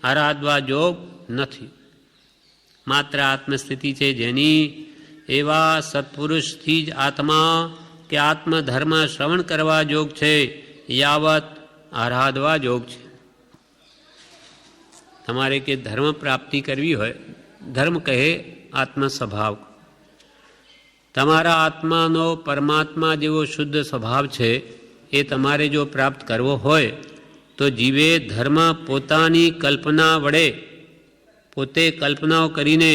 આરાધવા જોગ નથી. માત્ર આત્મસ્થિતિ છે જેની એવા સત્પુરુષથી જ આત્મા કે આત્મધર્મ શ્રવણ કરવા જોગ છે, યાવત આરાધવા જોગ છે. તમારે કે ધર્મ પ્રાપ્તિ કરવી હોય, ધર્મ કહે આત્મ સ્વભાવ, તમારા આત્માનો પરમાત્મા જેવો શુદ્ધ સ્વભાવ છે એ તમારે જો પ્રાપ્ત કરવો હોય તો જીવે ધર્મ પોતાની કલ્પના વડે, પોતે કલ્પનાઓ કરીને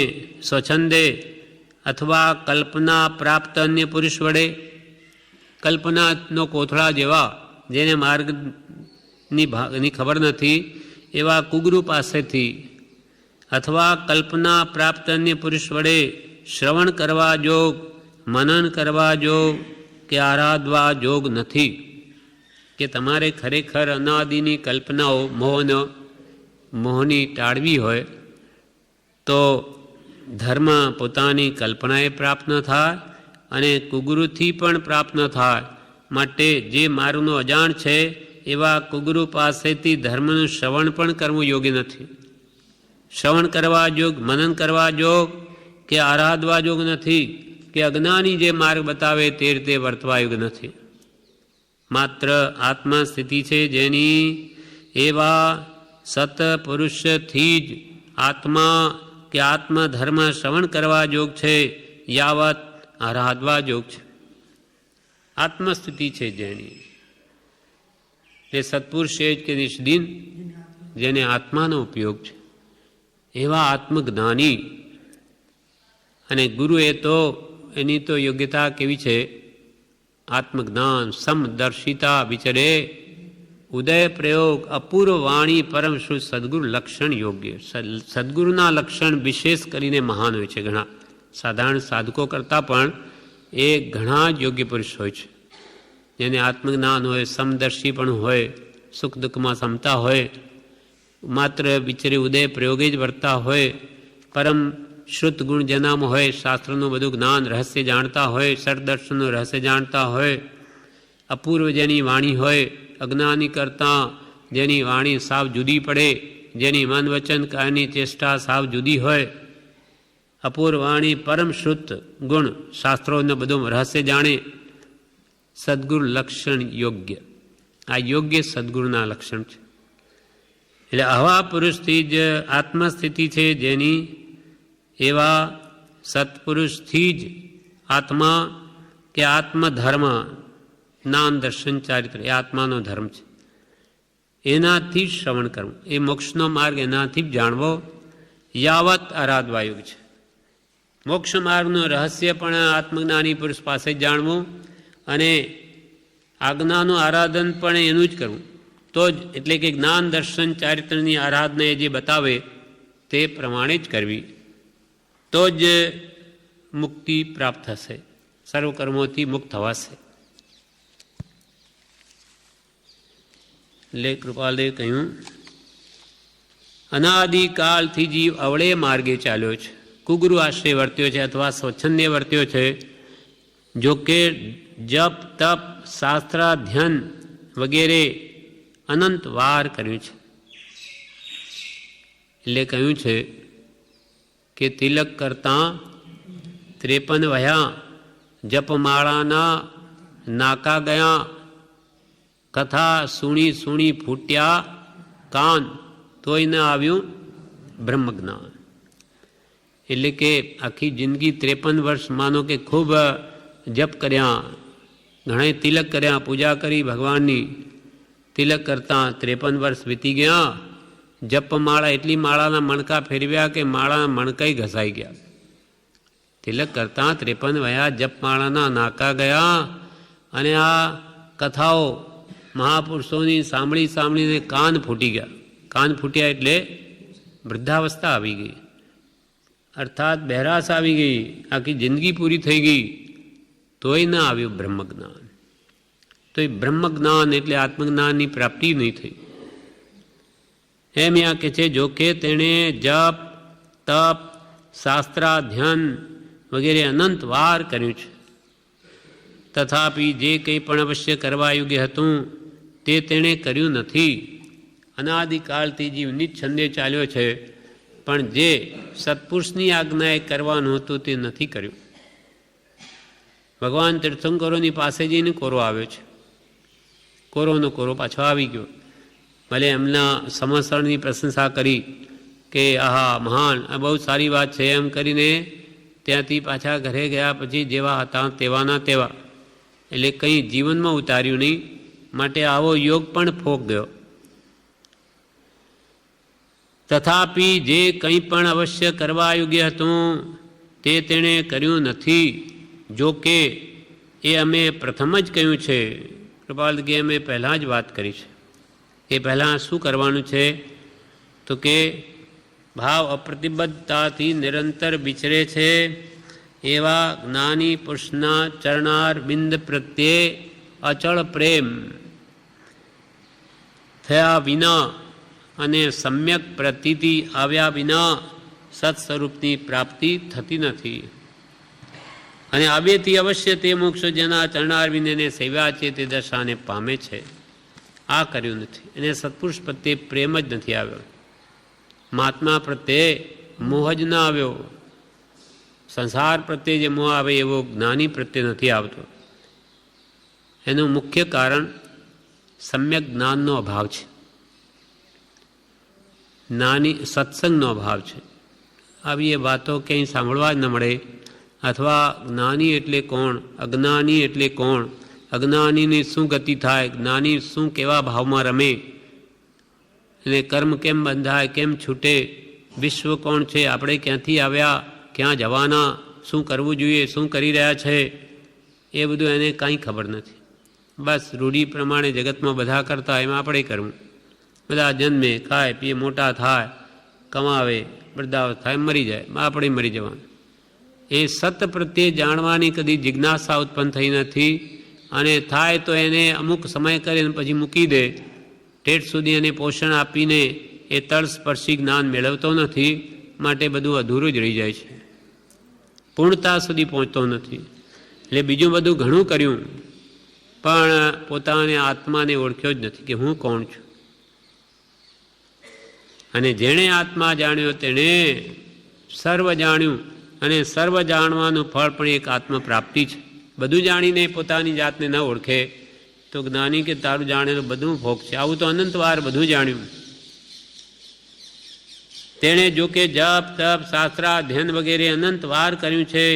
સ્વચ્છંદે અથવા કલ્પના પ્રાપ્ત અન્ય પુરુષ વડે, કલ્પનાનો કોથળા જેવા જેને માર્ગની ખબર નથી એવા કુગુરુ પાસેથી અથવા કલ્પના પ્રાપ્ત અન્ય પુરુષ વડે શ્રવણ કરવા જોગ, મનન કરવા જોગ કે આરાધવા જોગ નથી. કે તમારે ખરેખર અનાદિની કલ્પનાઓ મોહની ટાળવી હોય તો ધર્મ પોતાની કલ્પનાએ પ્રાપ્ત ન થાય અને કુગુરુથી પણ પ્રાપ્ત ન થાય. માટે જે માર્ગનો અજાણ છે એવા કુગુરુ પાસેથી ધર્મનું શ્રવણ પણ કરવું યોગ્ય નથી. શ્રવણ કરવા જોગ, મનન કરવા જોગ કે આરાધવા જોગ નથી. કે અજ્ઞાની જે માર્ગ બતાવે તે રીતે વર્તવા યોગ નથી. માત્ર આત્મા સ્થિતિ છે જેની એવા સતપુરુષથી જ આત્મા કે આત્મધર્મ શ્રવણ કરવા જોગ છે, યાવત આરાધવા જોગ છે. આત્મસ્થિતિ છે જેની એ સત્પુરુષ કે નિષ્દિન જેને આત્માનો ઉપયોગ છે એવા આત્મજ્ઞાની. અને ગુરુએ તો એની તો યોગ્યતા કેવી છે, આત્મજ્ઞાન સમદર્શિતા વિચરે ઉદય પ્રયોગ અપૂર્વ વાણી પરમ શુદ્ધ સદગુરુ લક્ષણ યોગ્ય. સદગુરુના લક્ષણ વિશેષ કરીને મહાન હોય છે. ઘણા સાધારણ સાધકો કરતાં પણ એ ઘણા જ યોગ્ય પુરુષ હોય છે જેને આત્મજ્ઞાન હોય, સમદર્શી પણ હોય, સુખ દુઃખમાં સમતા હોય, માત્ર વિચરે ઉદય પ્રયોગે જ વર્તા હોય, પરમ શુદ્ધ ગુણ જેનામાં હોય, શાસ્ત્રનું બધું જ્ઞાન રહસ્ય જાણતા હોય, સરદર્શનનું રહસ્ય જાણતા હોય, અપૂર્વ જેની વાણી હોય, અજ્ઞાની કરતાં જેની વાણી સાવ જુદી પડે, જેની મન વચન કાયની ચેષ્ટા સાવ જુદી હોય, અપૂર્વ વાણી, પરમ શુદ્ધ ગુણ, શાસ્ત્રોનું બધું રહસ્ય જાણે, સદગુરુ લક્ષણ યોગ્ય. આ યોગ્ય સદગુરુના લક્ષણ છે. એટલે આવા પુરુષથી જ આત્મસ્થિતિ છે જેની એવા સત્પુરુષથી જ આત્મા કે આત્મધર્મ, જ્ઞાન દર્શન ચારિત્ર એ આત્માનો ધર્મ છે. એનાથી જ શ્રવણ કરવું, એ મોક્ષનો માર્ગ એનાથી જ જાણવો, યાવત આરાધવા યોગ છે. મોક્ષ માર્ગનું રહસ્ય પણ આત્મજ્ઞાની પુરુષ પાસે જ જાણવું અને આજ્ઞાનું આરાધન પણ એનું જ કરવું. તો જ એટલે કે જ્ઞાન દર્શન ચારિત્રની આરાધના એ જે બતાવે તે પ્રમાણે જ કરવી, તો જ મુક્તિ પ્રાપ્ત થશે, સર્વકર્મોથી મુક્ત થવાશે. એટલે કૃપાલદેવ કહ્યું અનાદિકાળથી જીવ અવળે માર્ગે ચાલ્યો છે, કુગુરુ આશ્રય વર્ત્યો છે અથવા સ્વચ્છંદે વર્ત્યો છે. જો કે જપ તપ શાસ્ત્રાધ્યયન વગેરે અનંત વાર કર્યું છે. એટલે કહ્યું છે કે તિલક કરતાં 53 વહ્યા, જપમાળાના નાકા ગયા, કથા સુણી સુણી ફૂટ્યા કાન, તોય ન આવ્યું બ્રહ્મજ્ઞાન. એટલે કે આખી જિંદગી 53 વર્ષ માનો કે ખૂબ જપ કર્યા, ઘણા તિલક કર્યા, પૂજા કરી ભગવાનની, તિલક કરતાં 53 વર્ષ વીતી ગયા. જપ માળા એટલી માળાના મણકા ફેરવ્યા કે માળાના મણકાઈ ઘસાઈ ગયા. તિલક કરતાં 53 વયા, જપ માળાના નાકા ગયા. અને આ કથાઓ મહાપુરુષોની સાંભળી સાંભળીને કાન ફૂટી ગયા. કાન ફૂટ્યા એટલે વૃદ્ધાવસ્થા આવી ગઈ, અર્થાત બહેરાશ આવી ગઈ, આખી જિંદગી પૂરી થઈ ગઈ, તોય ન આવ્યું બ્રહ્મજ્ઞાન. તો એ બ્રહ્મજ્ઞાન એટલે આત્મજ્ઞાનની પ્રાપ્તિ નહીં થઈ. એમ યા કે છે, જોકે તેણે જપ, તપ, શાસ્ત્રાધ્યન વગેરે અનંત વાર કર્યું છે, તથાપી જે કંઈ પણ અવશ્ય કરવા યોગ્ય હતું તે તેણે કર્યું નથી. અનાદિકાળથી જીવ નિચ્છંદે ચાલ્યો છે, પણ જે સત્પુરુષની આજ્ઞાએ કરવાનું હતું તે નથી કર્યું. ભગવાન તીર્થંકરોની પાસે જઈને કોરો આવ્યો છે, કોરોનો કોરો પાછો આવી ગયો. ભલે એમના સમસરણની પ્રશંસા કરી કે આહા મહાન, આ બહુ સારી વાત છે એમ કરીને ત્યાંથી પાછા ઘરે ગયા. પછી જેવા હતા તેવાના તેવા, એટલે કંઈ જીવનમાં ઉતાર્યું નહીં. માટે આવો યોગ પણ ફોક ગયો. તથાપી જે કંઈ પણ અવશ્ય કરવા યોગ્ય હતું તે તેણે કર્યું નથી. જો કે એ અમે પ્રથમ જ કહ્યું છે. કૃપાલજી અમે પહેલાં જ વાત કરી છે. એ પહેલાં શું કરવાનું છે? તો કે ભાવ અપ્રતિબદ્ધતાથી નિરંતર વિચરે છે એવા જ્ઞાની પુરુષના ચરણાર બિંદ પ્રત્યે અચળ પ્રેમ થયા વિના અને સમ્યક પ્રતીતિ આવ્યા વિના સત્સ્વરૂપની પ્રાપ્તિ થતી નથી. અને આવેથી અવશ્ય તે મોક્ષ જેના ચરણારવિંદને સેવ્યા છે તે દશાને પામે છે. આ કર્યું નથી. એને સત્પુરુષ પ્રત્યે પ્રેમ જ નથી આવ્યો, મહાત્મા પ્રત્યે મોહ જ ના આવ્યો. સંસાર પ્રત્યે જે મોહ આવે એવો જ્ઞાની પ્રત્યે નથી આવતો. એનું મુખ્ય કારણ સમ્યક જ્ઞાનનો અભાવ છે, જ્ઞાની સત્સંગનો અભાવ છે. આવી એ વાતો ક્યાંય સાંભળવા જ ન મળે. અથવા જ્ઞાની એટલે કોણ, અજ્ઞાની એટલે કોણ, અજ્ઞાનીની શું ગતિ થાય, જ્ઞાની શું કેવા ભાવમાં રમે, અને કર્મ કેમ બંધાય, કેમ છૂટે, વિશ્વ કોણ છે, આપણે ક્યાંથી આવ્યા, ક્યાં જવાના, શું કરવું જોઈએ, શું કરી રહ્યા છે, એ બધું એને કાંઈ ખબર નથી. બસ રૂઢિ પ્રમાણે જગતમાં બધા કરતા એમાં આપણે કરવું. બધા જન્મે, ખાય, પીએ, મોટા થાય, કમાવે, વૃદ્ધાવસ્થાએ મરી જાય, આપણે મરી જવાનું. એ સત પ્રત્યે જાણવાની કદી જિજ્ઞાસા ઉત્પન્ન થઈ નથી. અને થાય તો એને અમુક સમય કરીને પછી મૂકી દે. ઠેઠ સુધી એને પોષણ આપીને એ તળસ્પર્શી જ્ઞાન મેળવતો નથી. માટે બધું અધૂરું જ રહી જાય છે, પૂર્ણતા સુધી પહોંચતો નથી. એટલે બીજું બધું ઘણું કર્યું, પણ પોતાને આત્માને ઓળખ્યો જ નથી કે હું કોણ છું. અને જેણે આત્મા જાણ્યો તેણે સર્વ જાણ્યું. અને સર્વ જાણવાનું ફળ પણ એક આત્મપ્રાપ્તિ છે. બધું જાણીને પોતાની જાતને ન ઓળખે તો જ્ઞાની કે તારું જાણેલું બધું ભોગ છે. આવું તો અનંતવાર બધું જાણ્યું. તેણે જોકે જપ, તપ, શાસ્ત્રાધ્યન વગેરે અનંતવાર કર્યું છે,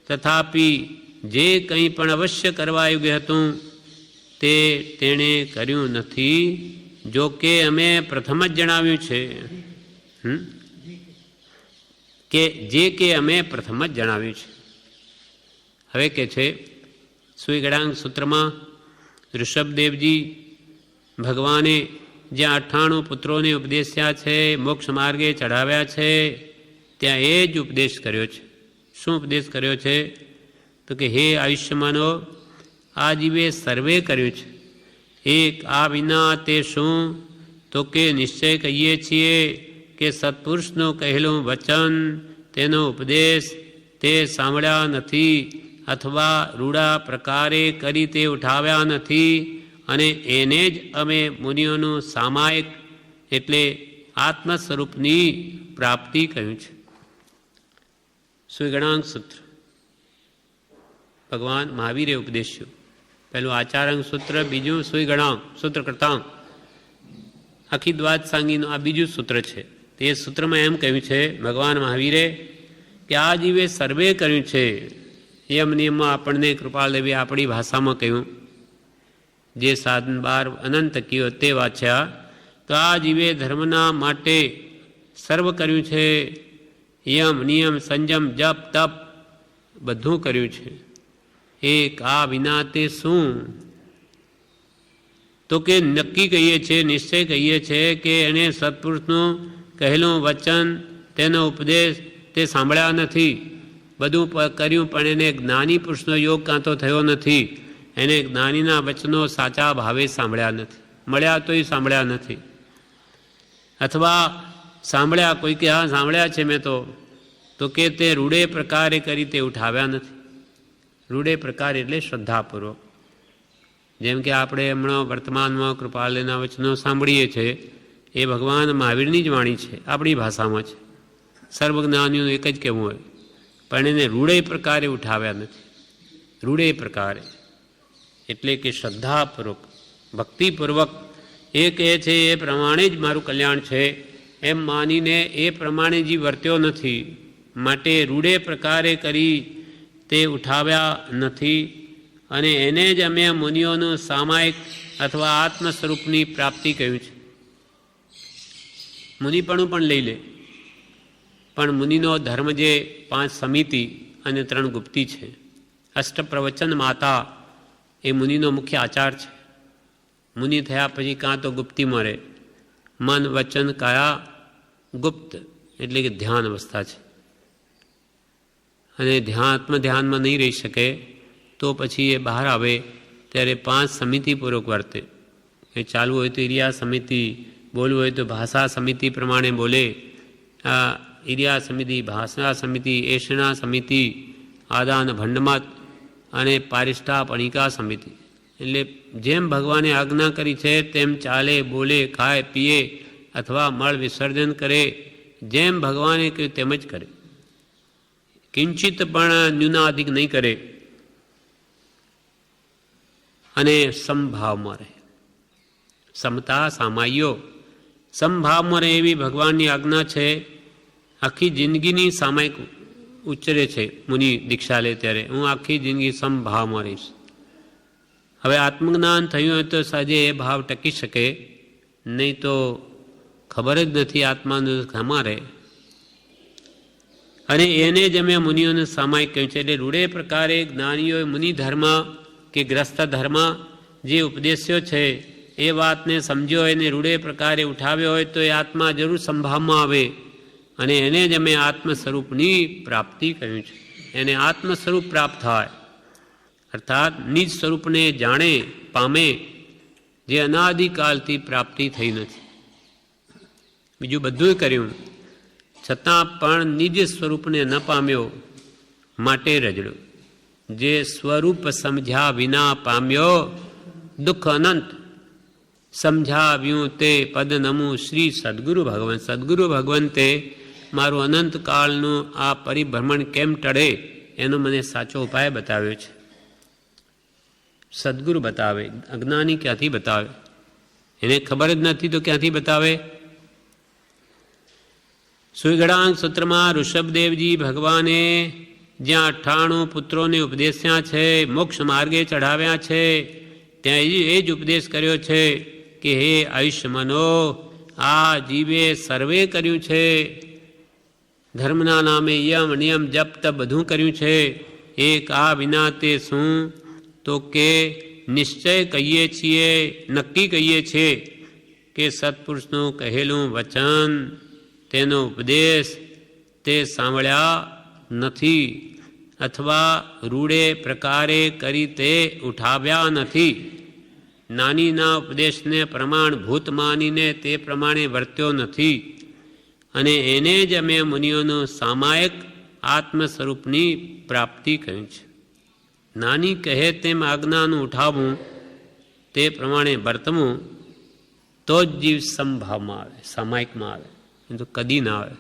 તથાપી જે કંઈ પણ અવશ્ય કરવા યોગ્ય હતું તે તેણે કર્યું નથી. જોકે અમે પ્રથમ જ જણાવ્યું છે કે અમે પ્રથમ જ જણાવ્યું છે. હવે કે છે સુઈગળાંગ સૂત્રમાં ઋષભદેવજી ભગવાને જ્યાં 98 પુત્રોને ઉપદેશ્યા છે, મોક્ષ માર્ગે ચઢાવ્યા છે, ત્યાં એ જ ઉપદેશ કર્યો છે. શું ઉપદેશ કર્યો છે? તો કે હે આયુષ્યમાનો, આ જીવે સર્વે કર્યું છે, એક આ વિના તે શું? તો કે નિશ્ચય કહીએ છીએ કે સત્પુરુષનું કહેલું વચન, તેનો ઉપદેશ તે સાંભળ્યા નથી, અથવા રૂડા પ્રકારે કરી તે ઉઠાવ્યા નથી. અને એને જ અમે મુનિઓનું સામાયિક એટલે આત્મ સ્વરૂપની પ્રાપ્તિ કહ્યું છે. સુગણાંક સૂત્ર ભગવાન મહાવીરે ઉપદેશ્યું. પેલું આચારંગ સૂત્ર, બીજું સુઈગણાંક સૂત્ર કરતાંક, આખી દ્વાદ સાંગીનું આ બીજું સૂત્ર છે. તે સૂત્રમાં એમ કહ્યું છે ભગવાન મહાવીરે કે આ જીવે સર્વે કર્યું છે. યમ નિયમમાં આપણને કૃપાલદેવી આપણી ભાષામાં કહ્યું, જે સાધન 12 અનંત કયો તે વાંચ્યા. તો આ જીવે ધર્મના માટે સર્વ કર્યું છે. યમ નિયમ સંયમ જપ તપ બધું કર્યું છે. એક આ વિના તે શું? તો કે નક્કી કહીએ છીએ, નિશ્ચય કહીએ છીએ કે એને સત્પુરુષનું કહેલું વચન, તેનો ઉપદેશ તે સાંભળ્યા નથી. બધું કર્યું પણ એને જ્ઞાની પુરુષનો યોગ કાં તો થયો નથી. એને જ્ઞાનીના વચનો સાચા ભાવે સાંભળ્યા નથી. મળ્યા તોય સાંભળ્યા નથી. અથવા સાંભળ્યા, કોઈ કે હા સાંભળ્યા છે મેં તો કે તે રૂડે પ્રકારે કરી તે ઉઠાવ્યા નથી. રૂડે પ્રકાર એટલે શ્રદ્ધાપૂર્વક. જેમ કે આપણે હમણાં વર્તમાનમાં કૃપાલયના વચનો સાંભળીએ છીએ, એ ભગવાન મહાવીરની જ વાણી છે, આપણી ભાષામાં છે. સર્વજ્ઞાનીઓનું એક જ કહેવું હોય, પણ એને રૂડે પ્રકારે ઉઠાવ્યા નથી. રૂડે પ્રકારે એટલે કે શ્રદ્ધાપૂર્વક, ભક્તિપૂર્વક એ કહે છે એ પ્રમાણે જ મારું કલ્યાણ છે એમ માનીને એ પ્રમાણે જ વર્ત્યો નથી. માટે રૂડે પ્રકારે કરી તે ઉઠાવ્યા નથી. અને એને જ અમે મુનિઓનું સામાયિક અથવા આત્મ સ્વરૂપની પ્રાપ્તિ કહ્યું છે. મુનિપણું પણ લઈ લે, પણ મુનિનો ધર્મ જે 5 સમિતિ અને 3 ગુપ્તી છે. અષ્ટપ્રવચન માતા એ મુનિનો મુખ્ય આચાર છે. મુનિ થયા પછી કાં તો ગુપ્તી મળે. મન વચન કાયા ગુપ્ત એટલે કે ધ્યાન અવસ્થા છે. અને આત્મધ્યાનમાં નહીં રહી શકે તો પછી એ બહાર આવે ત્યારે 5 સમિતિપૂર્વક વર્તે. એ ચાલવું હોય તો ઇરિયા સમિતિ, બોલવું હોય તો ભાષા સમિતિ પ્રમાણે બોલે. આ ઇરિયા સમિતિ, ભાષા સમિતિ, એષણા સમિતિ, આદાન ભંડમત અને પારિષ્ઠા પણિકા સમિતિ. એટલે જેમ ભગવાને આજ્ઞા કરી છે તેમ ચાલે, બોલે, ખાય, પીએ અથવા મળ વિસર્જન કરે. જેમ ભગવાને કહ્યું તેમ જ કરે. કિંચિત પણ ન્યૂનાધિક નહીં કરે. અને સમભાવમાં રહે. સમતા સામાયો સમભાવમાં રહે એવી ભગવાનની આજ્ઞા છે. આખી જિંદગીની સામાયિક ઉચ્ચરે છે મુનિ દીક્ષા લે ત્યારે, હું આખી જિંદગી સમભાવમાં રહીશ. હવે આત્મજ્ઞાન થયું હોય તો સહજે એ ભાવ ટકી શકે, નહીં તો ખબર જ નથી આત્માનું ખમા રહે. અને એને જ અમે મુનિઓને સામાયિક કહ્યું છે. એટલે રૂડે પ્રકારે જ્ઞાનીઓએ મુનિ ધર્મ કે ગ્રસ્ત ધર્મ જે ઉપદેશ્યો છે એ વાતને સમજ્યો હોય ને રૂડે પ્રકારે ઉઠાવ્યો હોય તો એ આત્મા જરૂર સંભાવમાં આવે. અને એને જ અમે આત્મ સ્વરૂપની પ્રાપ્તિ કહ્યું છે. એને આત્મ સ્વરૂપ પ્રાપ્ત થાય, અર્થાત નિજ સ્વરૂપને જાણે પામે, જે અનાદિકાલથી પ્રાપ્તિ થઈ નથી. બીજું બધું કર્યું છતાં પણ નિજ સ્વરૂપને ન પામ્યો, માટે રજડ્યો. જે સ્વરૂપ સમજ્યા વિના પામ્યો દુઃખ અનંત, સમજાવ્યું તે પદ નમું શ્રી સદગુરુ ભગવાન. સદગુરુ ભગવંતે મારું અનંતકાળનું આ પરિભ્રમણ કેમ ટળે એનો મને સાચો ઉપાય બતાવ્યો છે. સદગુરુ બતાવે, અજ્ઞાની ક્યાંથી બતાવે? એને ખબર જ નથી તો ક્યાંથી બતાવે? સુઈગણાંક સૂત્રમાં ઋષભદેવજી ભગવાને જ્યાં 98 પુત્રોને ઉપદેશ્યા છે, મોક્ષ માર્ગે ચઢાવ્યા છે, ત્યાં એ જ ઉપદેશ કર્યો છે કે હે આયુષ્યમનો, આ જીવે સર્વે કર્યું છે. ધર્મના નામે યમ નિયમ જપ તપ બધું કર્યું છે. એક આ વિના તે શું? તો કે નિશ્ચય કહીએ છીએ, નક્કી કહીએ છીએ કે સત્પુરુષનું કહેલું વચન, તેનો ઉપદેશ તે સાંભળ્યા નથી, અથવા રૂડે પ્રકારે કરી તે ઉઠાવ્યા નથી. નાનીના ઉપદેશને પ્રમાણભૂત માનીને તે પ્રમાણે વર્ત્યો નથી. અને એને જ અમે મુનિઓનું સામાયિક આત્મ સ્વરૂપની પ્રાપ્તિ કહ્યું છે. નાની કહે તેમ આજ્ઞાનું ઉઠાવવું, તે પ્રમાણે વર્તવું, તો જ જીવ સમભાવમાં આવે, સામાયિકમાં આવે, તો કદી ના આવે.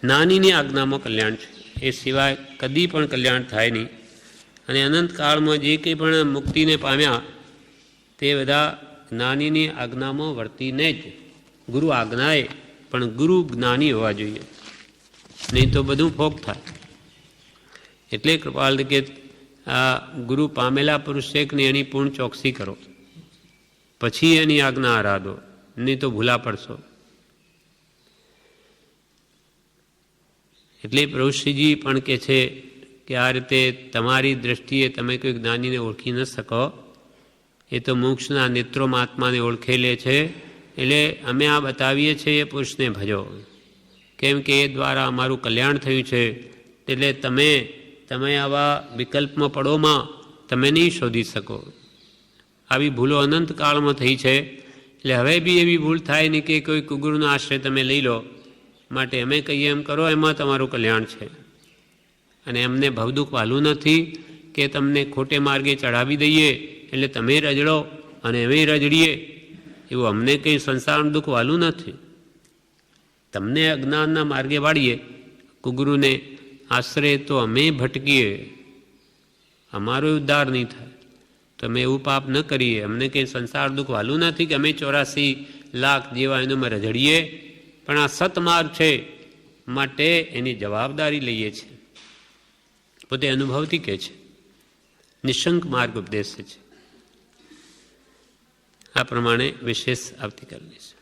નાનીની આજ્ઞામાં કલ્યાણ છે, એ સિવાય કદી પણ કલ્યાણ થાય નહીં. અને અનંતકાળમાં જે કંઈ પણ મુક્તિને પામ્યા તે બધા જ્ઞાનીની આજ્ઞામાં વર્તીને જ, ગુરુ આજ્ઞાએ, પણ ગુરુ જ્ઞાની હોવા જોઈએ, નહીં તો બધું ફોક થાય. એટલે કૃપાલ કે આ ગુરુ પામેલા પુરુષ છે કે એની પૂર્ણ ચોકસી કરો, પછી એની આજ્ઞા આરાધો, નહીં તો ભૂલા પડશો. એટલે પ્રભુશ્રીજી પણ કહે છે કે આ રીતે તમારી દ્રષ્ટિએ તમે કોઈ જ્ઞાનીને ઓળખી ન શકો, એ તો મોક્ષના નેત્રોમાં આત્માને ઓળખે લે છે. એટલે અમે આ બતાવીએ છીએ એ પુરુષને ભજો, કેમ કે એ દ્વારા અમારું કલ્યાણ થયું છે. એટલે તમે આવા વિકલ્પમાં પડોમાં તમે નહીં શોધી શકો. આવી ભૂલો અનંતકાળમાં થઈ છે. એટલે હવે બી એવી ભૂલ થાય નહીં કે કોઈ કુગુરુનો આશ્રય તમે લઈ લો. માટે અમે કહીએ એમ કરો, એમાં તમારું કલ્યાણ છે. અને એમને ભવદુઃખ વાલું નથી કે તમને ખોટે માર્ગે ચડાવી દઈએ એટલે તમે રજડો અને અમે રજડીએ, એવું અમને કંઈ સંસારનું દુઃખ વાલું નથી. તમને અજ્ઞાનના માર્ગે વાળીએ, કુગુરુને આશ્રય તો અમે ભટકીએ, અમારો ઉદ્ધાર નહીં થાય. તો અમે એવું પાપ ન કરીએ, અમને કંઈ સંસાર દુઃખ વાલું નથી કે અમે 84 લાખ જેવા એનો અમે રજડીએ. પણ આ સતમાર્ગ છે માટે એની જવાબદારી લઈએ છીએ. પોતે અનુભવથી કહે છે, નિશંક માર્ગ ઉપદેશ છે. આ પ્રમાણે વિશેષ આવતીકાલ છે.